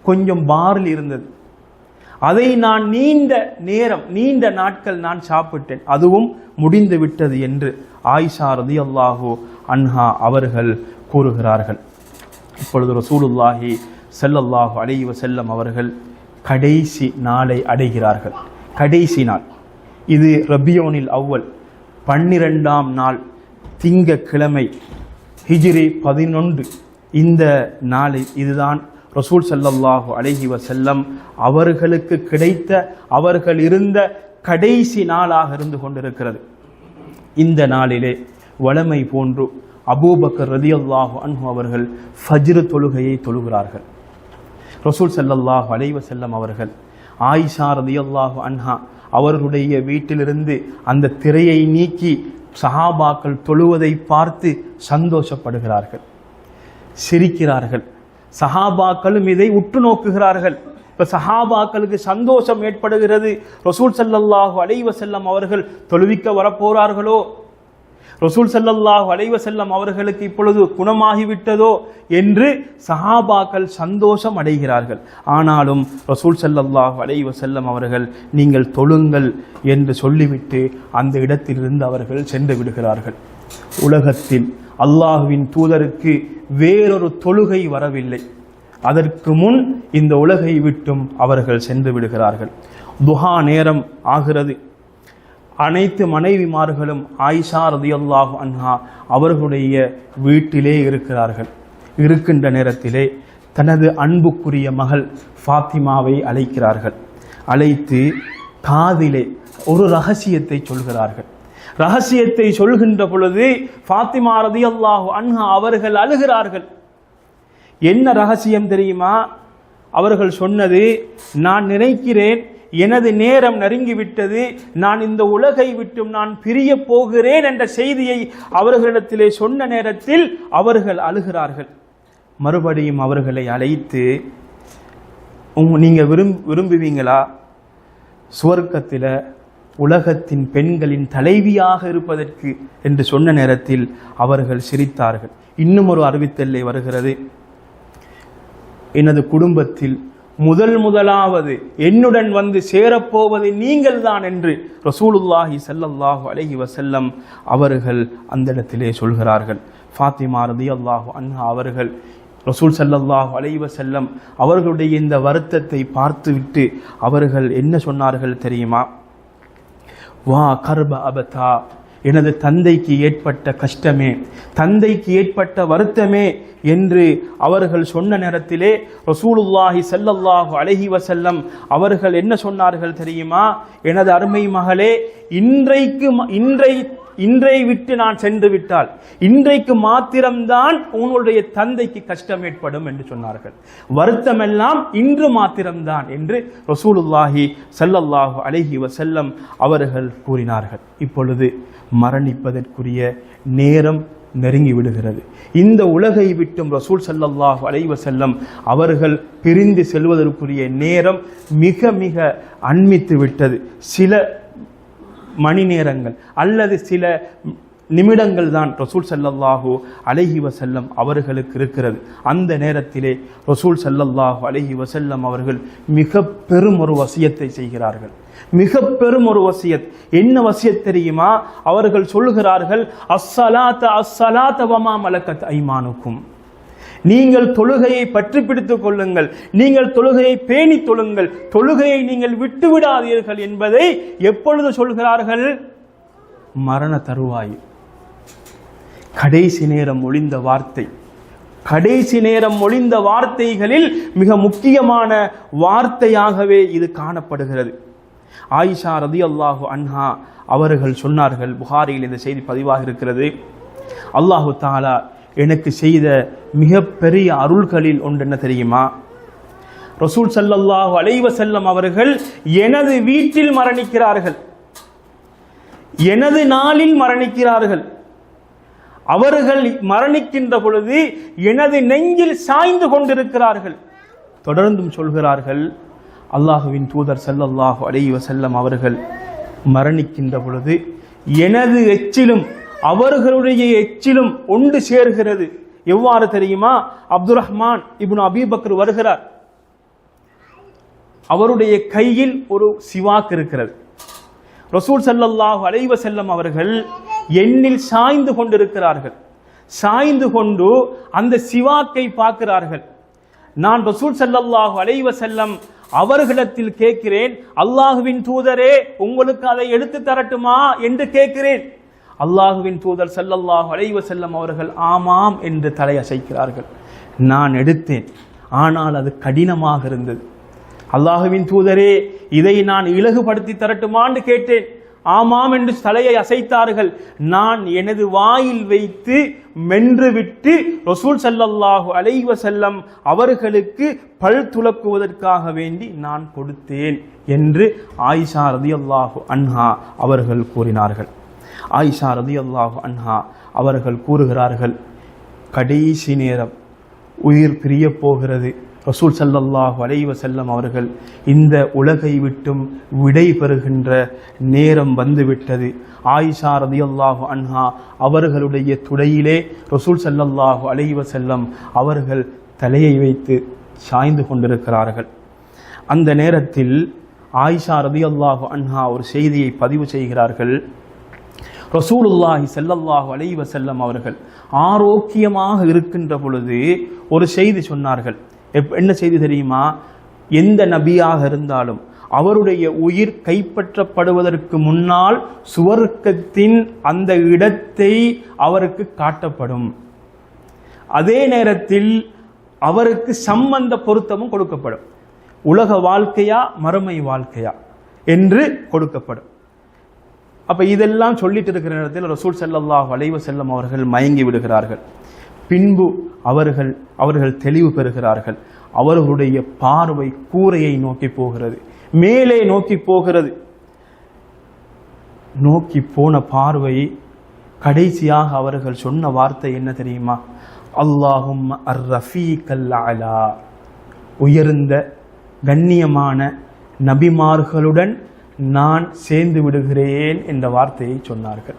கொஞ்சம் பார்லி இருந்தது. அதை நான் நீண்ட நாட்கள் நான் சாப்பிட்டேன், அதுவும் முடிந்து விட்டது என்று ஆயிஷா ரலியல்லாஹு அன்ஹா அவர்கள் கூறுகிறார்கள். இப்பொழுது ரசூலுல்லாஹி ஸல்லல்லாஹு அலைஹி வஸல்லம் அவர்கள் கடைசி நாளை அடைகிறார்கள். கடைசி நாள் இது ரபியோனில் அவ்வல் 12ஆம் நாள் திங்கக்கிழமை, ஹிஜ்ரி 11. இந்த நாளை இதுதான் ரசூல் ஸல்லல்லாஹு அலைஹி வஸல்லம் அவர்களுக்கு கிடைத்த, அவர்கள் இருந்த கடைசி நாளாக இருந்து கொண்டிருக்கிறது. இந்த நாளிலே வளமை போன்று அபூபக்கர் ரலியல்லாஹு அன்ஹு அவர்கள் ஃபஜ்ர் தொழுகையை தொழுகிறார்கள். ரசூல் ஸல்லல்லாஹு அலைஹி வஸல்லம் அவர்கள் ஆயிஷா ரலியல்லாஹு அன்ஹா அவர்களுடைய வீட்டிலிருந்து அந்த திரையை நீக்கி சஹாபாக்கள் தொழுவதை பார்த்து சந்தோஷப்படுகிறார்கள், சிரிக்கிறார்கள். சஹாபாக்களும் இதை உற்று நோக்குகிறார்கள். இப்ப சஹாபாக்களுக்கு சந்தோஷம் ஏற்படுகிறது. ரசூல் ஸல்லல்லாஹு அலைஹி வஸல்லம் அவர்கள் தொழுவிக்க வரப்போறார்களோ, ரசூல் ஸல்லல்லாஹு அலைஹி வஸல்லம் அவர்களுக்கு இப்பொழுது குணமாகிவிட்டதோ என்று சஹாபாக்கள் சந்தோஷம் அடைகிறார்கள். ஆனாலும் ரசூல் ஸல்லல்லாஹு அலைஹி வஸல்லம் அவர்கள் நீங்கள் தொழுங்கள் என்று சொல்லிவிட்டு அந்த இடத்திலிருந்து அவர்கள் சென்று விடுகிறார்கள். உலகத்தில் அல்லாஹுவின் தூதருக்கு வேறொரு தொழுகை வரவில்லை. அதற்கு முன் இந்த உலகை விட்டும் அவர்கள் சென்று விடுகிறார்கள். துஹா நேரம் ஆகிறது. அனைத்து மனைவிமார்களும் ஆயிஷா ரலியல்லாஹு அன்ஹா அவர்களுடைய வீட்டிலே இருக்கிறார்கள். இருக்கின்ற நேரத்திலே தனது அன்புக்குரிய மகள் ஃபாத்திமாவை அழைக்கிறார்கள். அழைத்து காதிலே ஒரு ரகசியத்தை சொல்கிறார்கள். ரகசியத்தை சொல்கின்ற பொழுது ஃபாத்திமா ரலியல்லாஹு அன்ஹா அவர்கள் அழுகிறார்கள். என்ன ரகசியம் தெரியுமா? அவர்கள் சொன்னது, நான் நினைக்கிறேன் எனது நேரம் நெருங்கிவிட்டது, நான் இந்த உலகை விட்டும் நான் பிரிய போகிறேன் என்ற செய்தியை அவர்களிடத்திலே சொன்ன நேரத்தில் அவர்கள் அழுகிறார்கள். மறுபடியும் அவர்களை அழைத்து, நீங்க விரும்புவீங்களா சுவர்க்கத்தில் உலகத்தின் பெண்களின் தலைவியாக இருப்பதற்கு என்று சொன்ன நேரத்தில் அவர்கள் சிரித்தார்கள். இன்னும் ஒரு அறிவித்தல்லே வருகிறது, எனது குடும்பத்தில் முதலாவது என்னுடன் வந்து சேரப்போவது நீங்கள் தான் என்று ரசூலுல்லாஹி ஸல்லல்லாஹு அலைஹி வஸல்லம் அவர்கள் அந்த இடத்திலே சொல்கிறார்கள். ஃபாத்திமா ரலியல்லாஹு அன்ஹா அவர்கள் ரசூல் ஸல்லல்லாஹு அலைஹி வஸல்லம் அவர்களுடைய இந்த வருத்தத்தை பார்த்துவிட்டு அவர்கள் என்ன சொன்னார்கள் தெரியுமா? வா கர்ப அபதா, எனது தந்தைக்கு ஏற்பட்ட கஷ்டமே, தந்தைக்கு ஏற்பட்ட வருத்தமே என்று அவர்கள் சொன்ன நேரத்திலே ரசூலுல்லாஹி ஸல்லல்லாஹு அலைஹி வஸல்லம் அவர்கள் என்ன சொன்னார்கள் தெரியுமா? எனது அருமை மகளே, இன்றை விட்டு நான் சென்று விட்டால் இன்றைக்கு மாத்திரம்தான் உங்களுடைய தந்தைக்கு கஷ்டம் ஏற்படும் என்று சொன்னார்கள். வருத்தமெல்லாம் இன்று மாத்திரம்தான் என்று ரசூலுல்லாஹி ஸல்லல்லாஹு அலைஹி வஸல்லம் அவர்கள் கூறினார்கள். இப்பொழுது மரணிப்பதற்குரிய நேரம் நெருங்கி விடுகிறது. இந்த உலகை விட்டும் ரசூல் ஸல்லல்லாஹு அலைஹி வஸல்லம் அவர்கள் பிரிந்து செல்வதற்குரிய நேரம் மிக மிக அண்மித்து விட்டது. சில மணி நேரங்கள் அல்லது சில நிமிடங்கள் தான் ரசூல் ஸல்லல்லாஹு அலைஹி வஸல்லம் அவர்களுக்கு இருக்கிறது. அந்த நேரத்திலே ரசூல் ஸல்லல்லாஹு அலைஹி வஸல்லம் அவர்கள் மிக பெரும் ஒரு வசியத்தை செய்கிறார்கள். மிக பெரும் ஒரு வசியத். என்ன வசியத் தெரியுமா? அவர்கள் சொல்கிறார்கள், அஸ்ஸலாத வமா மலக்கத் ஐமானுக்கும், நீங்கள் தொழுகையை பற்றி பிடித்துக் கொள்ளுங்கள், நீங்கள் தொழுகையை பேணி தொழுங்கள், தொழுகையை நீங்கள் விட்டு விடாதீர்கள் என்பதை எப்பொழுது சொல்கிறார்கள்? மரண தருவாய், கடைசி நேரம் ஒளிந்த வார்த்தை. கடைசி நேரம் ஒளிந்த வார்த்தைகளில் மிக முக்கியமான வார்த்தையாகவே இது காணப்படுகிறது. ஆயிஷா ரலியல்லாஹு அன்ஹா அவர்கள் சொன்னார்கள், புகாரியில் இந்த செய்தி பதிவாக இருக்கிறது, அல்லாஹு தஆலா எனக்கு செய்த மிகப்பெரிய அருள்களில் ஒன்று என்ன தெரியுமா? ரசூல் ஸல்லல்லாஹு அலைஹி வஸல்லம் அவர்கள் எனது வீட்டில் மரணிக்கிறார்கள், எனது நாளில் மரணிக்கிறார்கள். அவர்கள் மரணிக்கின்ற பொழுது எனது நெஞ்சில் சாய்ந்து கொண்டிருக்கிறார்கள். தொடர்ந்தும் சொல்கிறார்கள், அல்லாஹுவின் தூதர் ஸல்லல்லாஹு அலைஹி வஸல்லம் அவர்கள் மரணிக்கின்ற பொழுது எனது எச்சிலும் அவர்களுடைய எச்சிலும் ஒன்று சேர்கிறது. எவ்வாறு தெரியுமா? அப்துர் ரஹ்மான் இப்னு அபீ பக்ர் வருகிறார், அவருடைய கையில் ஒரு சிவாக் இருக்கிறது. ரசூல் ஸல்லல்லாஹு அலைஹி வஸல்லம் அவர்கள் எண்ணில் சாய்ந்து கொண்டிருக்கிறார்கள். சாய்ந்து கொண்டு அந்த சிவாக்கை பார்க்கிறார்கள். நான் ரசூல் ஸல்லல்லாஹு அலைஹி வஸல்லம் அவர்களிடத்தில் கேட்கிறேன், அல்லாஹுவின் தூதரே உங்களுக்கு அதை எடுத்து தரட்டுமா என்று கேட்கிறேன். அல்லாஹுவின் தூதர் ஸல்லல்லாஹு அலைஹி வஸல்லம் அவர்கள் ஆமாம் என்று தலையசைக்கிறார்கள். நான் எடுத்தேன், ஆனால் அது கடினமாக இருந்தது. அல்லாஹுவின் தூதரே இதை நான் இலகுபடுத்தி தரட்டுமான்னு கேட்டேன். ஆமாம் என்று தலையை அசைத்தார்கள். நான் எனது வாயில் வைத்து மென்றுவிட்டு ரசூல் ஸல்லல்லாஹு அலைஹி வஸல்லம் அவர்களுக்கு பல் துலக்குவதற்காக வேண்டி நான் கொடுத்தேன் என்று ஆயிஷா ரலியல்லாஹு அன்ஹா அவர்கள் கூறினார்கள். ஆயிஷா ரலியல்லாஹு அன்ஹா அவர்கள் கூறுகிறார்கள், கடைசி நேரம் உயிர் பிரிய போகிறது. ரசூல் ஸல்லல்லாஹு அலைஹி வஸல்லம் அவர்கள் இந்த உலகை விட்டும் விடை பெறுகின்ற நேரம் வந்துவிட்டது. ஆயிஷா ரலியல்லாஹு அன்ஹா அவர்களுடைய துடையிலே ரசூல் ஸல்லல்லாஹு அலைஹி வஸல்லம் அவர்கள் தலையை வைத்து சாய்ந்து கொண்டிருக்கிறார்கள். அந்த நேரத்தில் ஆயிஷா ரலியல்லாஹு அன்ஹா ஒரு செய்தியை பதிவு செய்கிறார்கள். ரசூலுல்லாஹி ஸல்லல்லாஹு அலைஹி வஸல்லம் அவர்கள் ஆரோக்கியமாக இருக்கின்ற பொழுது ஒரு செய்தி சொன்னார்கள். என்ன செய்தி தெரியுமா? எந்த நபியாக இருந்தாலும் அவருடைய உயிர் கைப்பற்றப்படுவதற்கு முன்னால் சுவர்க்கத்தின் அந்த இடத்தை அவருக்கு காட்டப்படும். அதே நேரத்தில் அவருக்கு சம்பந்த பொருத்தமும் கொடுக்கப்படும். உலக வாழ்க்கையா மறுமை வாழ்க்கையா என்று கொடுக்கப்படும். அப்ப இதெல்லாம் சொல்லிட்டு இருக்கிற நேரத்தில் ரசூல் ஸல்லல்லாஹு அலைஹி வஸல்லம் அவர்கள் மயங்கி விடுகிறார்கள். பின்பு அவர்கள் தெளிவு பெறுகிறார்கள். அவர்களுடைய பார்வை கூரையை நோக்கி போகிறது, மேலே நோக்கி போகிறது. நோக்கி போன பார்வை கடைசியாக அவர்கள் சொன்ன வார்த்தை என்ன தெரியுமா? அல்லாஹும்ம அர் ரஃபீகல் அலா, உயர்ந்த கண்ணியமான நபிமார்களுடன் நான் சேர்ந்து விடுகிறேன் என்ற வார்த்தையை சொன்னார்கள்.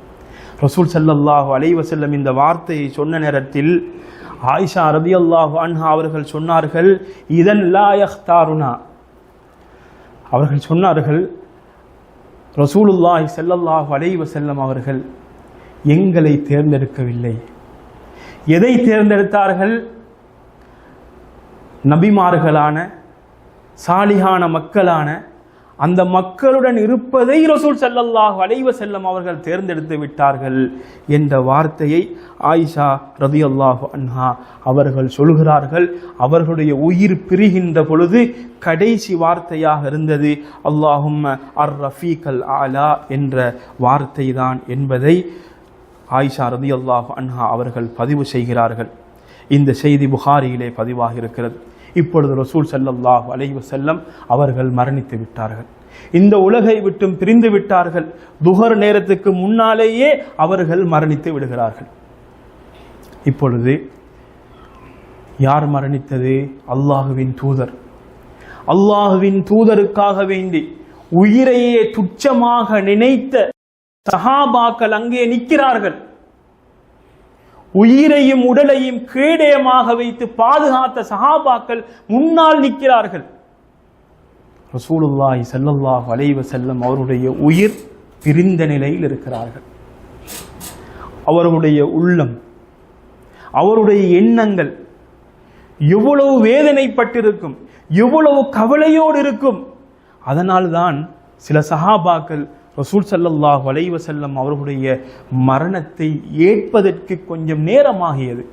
ரசூல் ஸல்லல்லாஹு அலைஹி வஸல்லம் இந்த வார்த்தையை சொன்ன நேரத்தில் ஆயிஷா ரலியல்லாஹு அன்ஹா அவர்கள் சொன்னார்கள், இதன் லா யக்தாருனா, அவர்கள் சொன்னார்கள், ரசூலுல்லாஹி ஸல்லல்லாஹு அலைஹி வஸல்லம் அவர்கள் எங்களை தேர்ந்தெடுக்கவில்லை. எதை தேர்ந்தெடுத்தார்கள்? நபிமார்களான சாலிஹான மக்களான அந்த மக்களுடன் இருப்பதை ரசூல் ஸல்லல்லாஹு அலைஹி வஸல்லம் அவர்கள் தேர்ந்தெடுத்து விட்டார்கள் என்ற வார்த்தையை ஆயிஷா ரலியல்லாஹு அன்ஹா அவர்கள் சொல்கிறார்கள். அவர்களுடைய உயிர் பிரிகின்ற பொழுது கடைசி வார்த்தையாக இருந்தது அல்லாஹும்ம அர் ரஃபீகல் அலா என்ற வார்த்தை தான் என்பதை ஆயிஷா ரலியல்லாஹு அன்ஹா அவர்கள் பதிவு செய்கிறார்கள். இந்த செய்தி புகாரியிலே பதிவாக இருக்கிறது. இப்பொழுது ரசூல் ஸல்லல்லாஹு அலைஹி வஸல்லம் அவர்கள் மரணித்து விட்டார்கள். இந்த உலகை விட்டும் பிரிந்து விட்டார்கள். துஹர் நேரத்துக்கு முன்னாலேயே அவர்கள் மரணித்து விடுகிறார்கள். இப்பொழுது யார் மரணித்தது? அல்லாஹுவின் தூதர். அல்லாஹுவின் தூதருக்காக வேண்டி உயிரையே துச்சமாக நினைத்த சஹாபாக்கள் அங்கே நிற்கிறார்கள். உயிரையும் உடலையும் கேடயமாக வைத்து பாதுகாத்த சஹாபாக்கள் முன்னால் நிற்கிறார்கள். ரசூலுல்லாஹி ஸல்லல்லாஹு அலைஹி வஸல்லம் அவருடைய உயிர் பிரிந்த நிலையில் இருக்கிறார்கள். அவருடைய உள்ளம், அவருடைய எண்ணங்கள் எவ்வளவு வேதனைப்பட்டிருக்கும், எவ்வளவு கவலையோடு இருக்கும். அதனால்தான் சில சஹாபாக்கள் ரசூல் ஸல்லல்லாஹு அலைஹி வஸல்லம் அவர்களுடைய மரணத்தை ஏற்பதற்கு கொஞ்சம் நேரமாகியது.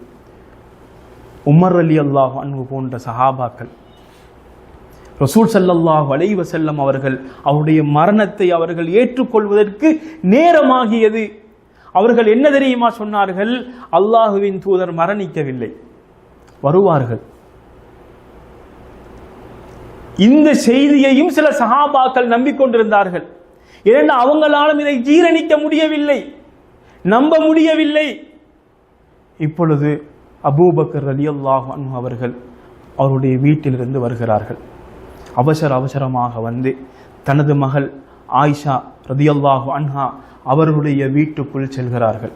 உமர் ரலியல்லாஹு அன்ஹு போன்ற சஹாபாக்கள் ரசூல் ஸல்லல்லாஹு அலைஹி வஸல்லம் அவர்கள் அவருடைய மரணத்தை அவர்கள் ஏற்றுக்கொள்வதற்கு நேரமாகியது. அவர்கள் என்ன தெரியுமா சொன்னார்கள்? அல்லாஹுவின் தூதர் மரணிக்கவில்லை, வருவார்கள். இந்த செய்தியையும் சில சஹாபாக்கள் நம்பிக்கொண்டிருந்தார்கள். ஏன்னா அவங்களாலும் இதை ஜீரணிக்க முடியவில்லை, நம்ப முடியவில்லை. இப்பொழுது அபூபக்கர் ரலியல்லாஹு அன்ஹு அவர்கள் அவருடைய வீட்டிலிருந்து வருகிறார்கள். அவசரமாக வந்து தனது மகள் ஆயிஷா ரலியல்லாஹு அன்ஹா அவர்களுடைய வீட்டுக்குள் செல்கிறார்கள்.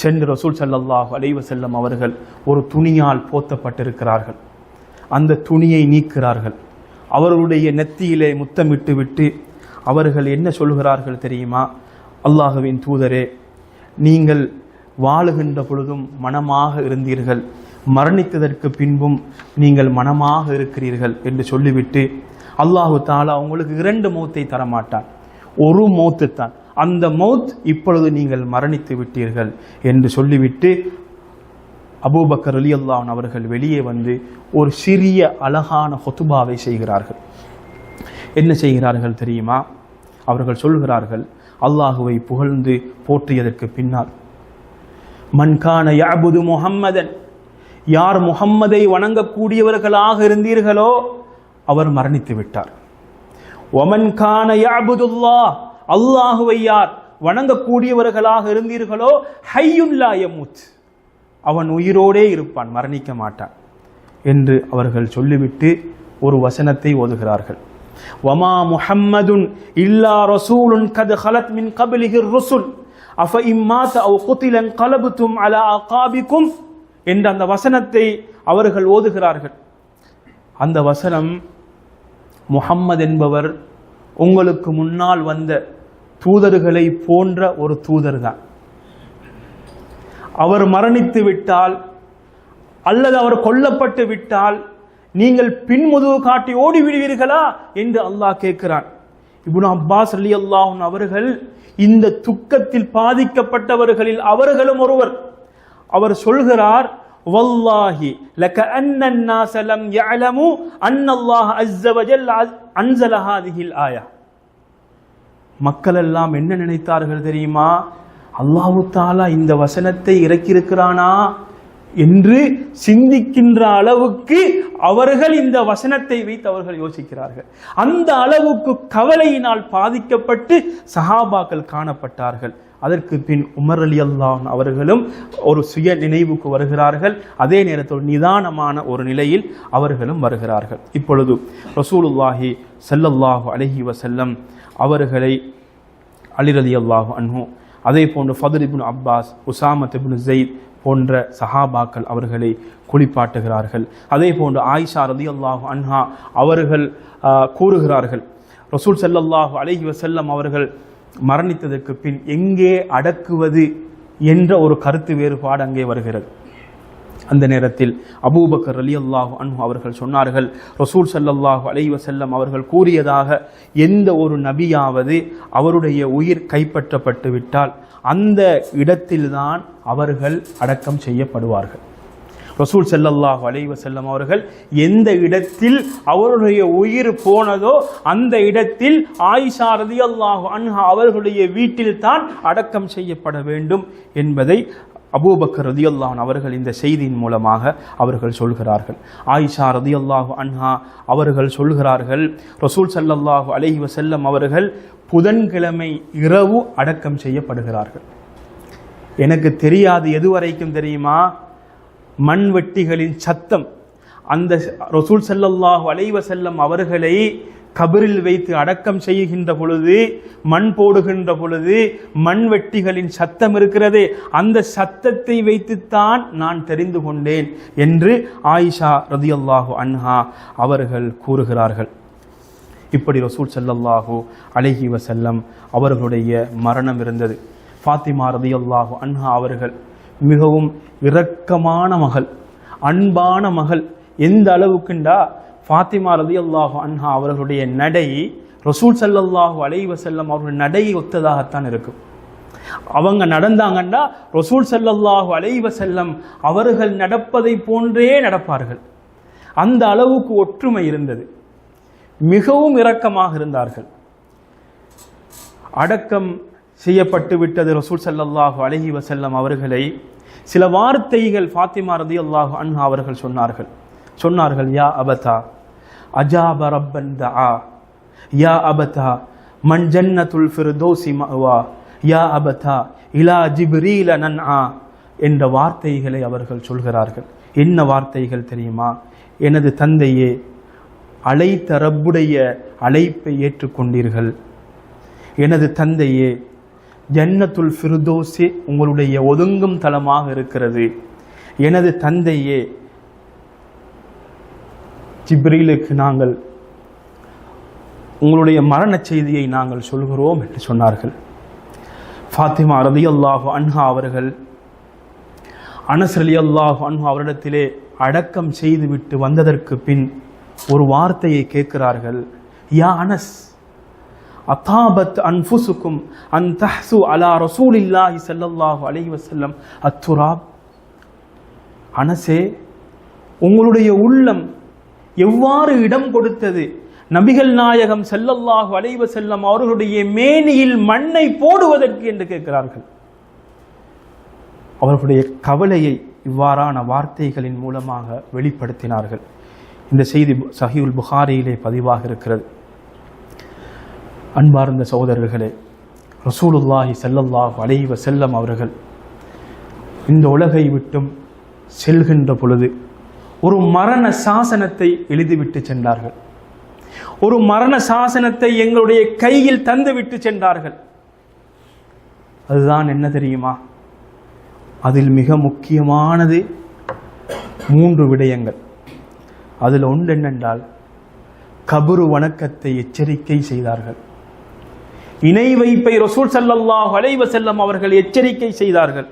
சென்று ரசூல் ஸல்லல்லாஹு அலைஹி வஸல்லம் அவர்கள் ஒரு துணியால் போத்தப்பட்டிருக்கிறார்கள். அந்த துணியை நீக்கிறார்கள். அவர்களுடைய நெத்தியிலே முத்தமிட்டு விட்டு அவர்கள் என்ன சொல்கிறார்கள் தெரியுமா? அல்லாஹுவின் தூதரே, நீங்கள் வாழுகின்ற பொழுதும் மனமாக இருந்தீர்கள், மரணித்ததற்கு பின்பும் நீங்கள் மனமாக இருக்கிறீர்கள் என்று சொல்லிவிட்டு, அல்லாஹு தஆலா உங்களுக்கு 2 மௌத்தை தரமாட்டான், ஒரு மௌத்து தான், அந்த மௌத் இப்பொழுது நீங்கள் மரணித்து விட்டீர்கள் என்று சொல்லிவிட்டு அபூபக்கர் ரலியல்லாஹு அன்ஹு அவர்கள் வெளியே வந்து ஒரு சிறிய அழகான ஹுத்பாவை செய்கிறார்கள். என்ன செய்கிறார்கள் தெரியுமா? அவர்கள் சொல்கிறார்கள், அல்லாஹுவை புகழ்ந்து போற்றியதற்கு பின்னால், மன் கான யஅபுது முஹம்மதன், யார் முஹம்மதை வணங்கக்கூடியவர்களாக இருந்தீர்களோ அவர் மரணித்து விட்டார். வமன் கான யஅபுதுல்லாஹ், அல்லாஹுவை யார் வணங்கக்கூடியவர்களாக இருந்தீர்களோ ஹய்யுன் லா யமூத், அவன் உயிரோடே இருப்பான், மரணிக்க மாட்டான் என்று அவர்கள் சொல்லிவிட்டு ஒரு வசனத்தை ஓதுகிறார்கள். வமா முஹம்மதுன் இல்லா ரசூலுன் கத் ஹலத் மின் கப்லிஹிர் ருசுல் அஃப இம்மாத அவ் குதில கலபுதும் அலா அகாபிக்கும் என்ற அந்த வசனத்தை அவர்கள் ஓதுகிறார்கள். அந்த வசனம், முஹம்மது என்பவர் உங்களுக்கு முன்னால் வந்த தூதர்களை போன்ற ஒரு தூதர் தான். அவர் மரணித்து விட்டால் அல்லது அவர் கொல்லப்பட்டு விட்டால் நீங்கள் பின்முதுகு காட்டி ஓடி விடுவீர்களா என்று அல்லாஹ் கேட்கிறான். இப்னு அப்பாஸ் ரலியல்லாஹு அன்ஹு அவர்கள் இந்த துக்கத்தில் பாதிக்கப்பட்டவர்களில் அவர்களும் ஒருவர். அவர் சொல்கிறார், வல்லாஹி லகஅன்னன் நாஸ லம் யஅலமு அன்னல்லாஹ அஸ்ஸ வஜல்ல அன்ஸல ஹாதிஹில் ஆயா. மக்கள் எல்லாம் என்ன நினைத்தார்கள் தெரியுமா? அல்லாஹு தஆலா இந்த வசனத்தை இறக்கியிருக்கிறானா என்று சிந்திக்கின்ற அளவுக்கு அவர்கள் இந்த வசனத்தை வைத்து அவர்கள் யோசிக்கிறார்கள். அந்த அளவுக்கு கவலையினால் பாதிக்கப்பட்டு சஹாபாக்கள் காணப்பட்டார்கள். அதற்கு பின் உமர் ரலியல்லாஹு அன்ஹு அவர்களும் ஒரு சுய நினைவுக்கு வருகிறார்கள். அதே நேரத்தில் நிதானமான ஒரு நிலையில் அவர்களும் வருகிறார்கள். இப்பொழுது ரசூலுல்லாஹி ஸல்லல்லாஹு அலைஹி வஸல்லம் அவர்களை அலி ரலியல்லாஹு அன்ஹு, அதே போன்று ஃபதுல் இப்னு அப்பாஸ், உசாமத் இப்னு ஸைத் போன்ற சஹாபாக்கள் அவர்களை குளிப்பாட்டுகிறார்கள். அதே போன்று ஆயிஷா ரலியல்லாஹு அன்ஹா அவர்கள் கூறுகிறார்கள், ரசூல் ஸல்லல்லாஹு அலைஹி வஸல்லம் அவர்கள் மரணித்ததற்கு பின் எங்கே அடக்குவது என்ற ஒரு கருத்து வேறுபாடு அங்கே வருகிறது. அந்த நேரத்தில் அபூபக்கர் ரலியல்லாஹு அன்ஹு அவர்கள் சொன்னார்கள், ரசூல் ஸல்லல்லாஹு அலைஹி வஸல்லம் அவர்கள் கூறியதாக எந்த ஒரு நபியாவது அவருடைய உயிர் கைப்பற்றப்பட்டு விட்டால் அந்த இடத்தில்தான் அவர்கள் அடக்கம் செய்யப்படுவார்கள். ரசூல் ஸல்லல்லாஹு அலைஹி வஸல்லம் அவர்கள் எந்த இடத்தில் அவருடைய உயிர் போனதோ அந்த இடத்தில் ஆயிஷா ரலியல்லாஹு அன்ஹா அவர்களுடைய வீட்டில் தான் அடக்கம் செய்யப்பட வேண்டும் என்பதை அபூபக்கர் ரலியல்லாஹு அன்ஹு அவர்கள் இந்த செய்தியின் மூலமாக அவர்கள் சொல்கிறார்கள். ஆயிஷா ரலியல்லாஹு அன்ஹா அவர்கள் சொல்கிறார்கள், ரசூல் ஸல்லல்லாஹு அலைஹி வஸல்லம் அவர்கள் புதன்கிழமை இரவு அடக்கம் செய்யப்படுகிறார்கள். எனக்கு தெரியாது எதுவரைக்கும் தெரியுமா? மண்வெட்டிகளின் சத்தம் அந்த ரசூல் ஸல்லல்லாஹு அலைஹி வஸல்லம் அவர்களை கபரில் வைத்து அடக்கம் செய்கின்ற பொழுது, மண் போடுகின்ற பொழுது மண்வெட்டிகளின் சத்தம் இருக்கிறதே, அந்த சத்தத்தை வைத்துத்தான் நான் தெரிந்து கொண்டேன் என்று ஆயிஷா ரலியல்லாஹு அன்ஹா அவர்கள் கூறுகிறார்கள். இப்படி ரசூல் ஸல்லல்லாஹு அலைஹி வஸல்லம் அவர்களுடைய மரணம் இருந்தது. ஃபாத்திமா ரலியல்லாஹு அன்ஹா அவர்கள் மிகவும் இரக்கமான மகள், அன்பான மகள். எந்த அளவுக்குண்டா, ஃபாத்திமா ரலியல்லாஹு அன்ஹா அவர்களுடைய நடை ரசூல் ஸல்லல்லாஹு அலைஹி வஸல்லம் அவர்களுடைய நடை ஒத்ததாகத்தான் இருக்கும். அவங்க நடந்தாங்கன்னா ரசூல் ஸல்லல்லாஹு அலைஹி வஸல்லம் அவர்கள் நடப்பதை போன்றே நடப்பார்கள். அந்த அளவுக்கு ஒற்றுமை இருந்தது. மிகவும் இரக்கமாக இருந்தார்கள். அடக்கம் செய்யப்பட்டு விட்டது ரசூல் ஸல்லல்லாஹு அலைஹி வஸல்லம் அவர்களை சில வார்த்தைகள் ஃபாத்திமா ரலியல்லாஹு அன்ஹா அவர்கள் சொன்னார்கள் யா அபதா அஜாப ரப்பன் தஆ யா அபதா மன் ஜன்னத்துல் ஃபிர்தௌஸி மஅவா யா அபதா இலா ஜிப்ரீல நன்ஆ என்ற வார்த்தைகளை அவர்கள் சொல்கிறார்கள். என்ன வார்த்தைகள் தெரியுமா? எனது தந்தையே, அழைத்த ரப்புடைய அழைப்பை ஏற்றுக்கொண்டீர்கள். எனது தந்தையே, ஜன்னத்துல் ஃபிர்தௌஸி உங்களுடைய ஒதுங்கும் தலமாக இருக்கிறது. எனது தந்தையே, ஜிப்ரீலுக்கு நாங்கள் உங்களுடைய மரண செய்தியை நாங்கள் சொல்கிறோம் என்று சொன்னார்கள். ஃபாத்திமா ரலியல்லாஹு அன்ஹா அவர்கள் அனஸ் ரலியல்லாஹு அன்ஹு அவரிடத்திலே அடக்கம் செய்துவிட்டு வந்ததற்கு பின் ஒரு வார்த்தையை கேட்கிறார்கள். யா அனஸ், அதாபத் அன்ஃபுசுக்கும் அன் தஹ்சு அலா ரசூலில்லாஹி ஸல்லல்லாஹு அலைஹி வஸல்லம் அத்துராப். அனஸே, உங்களுடைய உள்ளம் எவ்வாறு இடம் கொடுத்தது நபிகள் நாயகம் ஸல்லல்லாஹு அலைஹி வஸல்லம் அவர்களுடைய மேனியில் மண்ணை போடுவதற்கு என்று கேட்கிறார்கள். அவர்களுடைய கவலையை இவ்வாறான வார்த்தைகளின் மூலமாக வெளிப்படுத்தினார்கள். இந்த செய்தி சஹீஹுல் புகாரியிலே பதிவாக இருக்கிறது. அன்பார்ந்த சகோதரர்களே, ரசூலுல்லாஹி ஸல்லல்லாஹு அலைஹி வஸல்லம் அவர்கள் இந்த உலகை விட்டும் செல்கின்ற பொழுது ஒரு மரண சாசனத்தை எழுதிவிட்டு சென்றார்கள். ஒரு மரண சாசனத்தை எங்களுடைய கையில் தந்துவிட்டு சென்றார்கள். அதுதான் என்ன தெரியுமா? அதில் மிக முக்கியமானது 3 விடயங்கள். அதில் ஒன்று என்னென்றால், கபரு வணக்கத்தை எச்சரிக்கை செய்தார்கள். இணை வைப்பை ரசூல் ஸல்லல்லாஹு அலைஹி வஸல்லம் அவர்கள் எச்சரிக்கை செய்தார்கள்.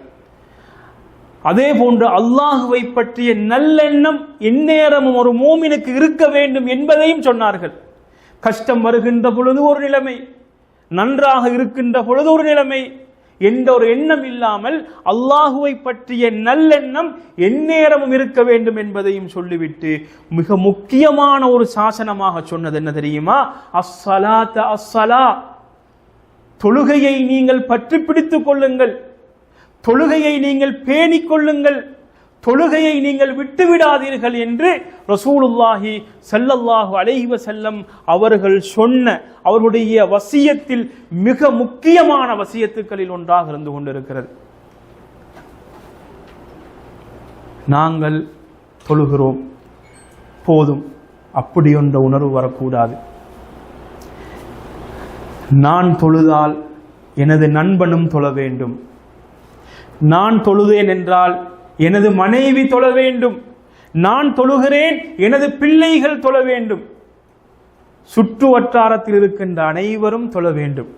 அதே போன்று அல்லாஹுவை பற்றிய நல்லெண்ணம் எந்நேரமும் ஒரு மூமினுக்கு இருக்க வேண்டும் என்பதையும் சொன்னார்கள். கஷ்டம் வருகின்ற பொழுது ஒரு நிலைமை, நன்றாக இருக்கின்ற பொழுது ஒரு நிலைமை என்ற ஒரு எண்ணம் இல்லாமல் அல்லாஹுவை பற்றிய நல்லெண்ணம் எந்நேரமும் இருக்க வேண்டும் என்பதையும் சொல்லிவிட்டு மிக முக்கியமான ஒரு சாசனமாக சொன்னது என்ன தெரியுமா? அஸ்ஸலாத அஸ்ஸலா, தொழுகையை நீங்கள் பற்றி பிடித்துக் கொள்ளுங்கள், தொழுகையை நீங்கள் பேணிக் கொள்ளுங்கள், தொழுகையை நீங்கள் விட்டுவிடாதீர்கள் என்று ரசூலுல்லாஹி ஸல்லல்லாஹு அலைஹி வஸல்லம் அவர்கள் சொன்ன அவருடைய வசியத்தில் மிக முக்கியமான வசியத்துக்களில் ஒன்றாக இருந்து கொண்டிருக்கிறது. நாங்கள் தொழுகிறோம் போதும் அப்படி என்ற உணர்வு வரக்கூடாது. நான் தொழுதால் எனது நண்பனும் தொழ வேண்டும், நான் தொழுதேன் என்றால் எனது மனைவி தொழ வேண்டும், நான் தொழுகிறேன் எனது பிள்ளைகள் தொழ வேண்டும், சுற்று வட்டாரத்தில் இருக்கின்ற அனைவரும் தொழ வேண்டும்.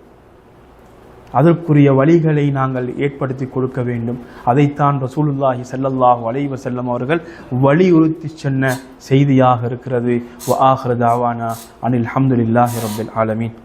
அதற்குரிய வழிகளை நாங்கள் ஏற்படுத்தி கொடுக்க வேண்டும். அதைத்தான் ரசூலுல்லாஹி ஸல்லல்லாஹு அலைஹி வஸல்லம் அவர்கள் வலியுறுத்தி சொன்ன செய்தியாக இருக்கிறது. வ ஆகிரு தாவானா அனில் ஹம்துலில்லாஹி ரப்பில் ஆலமீன்.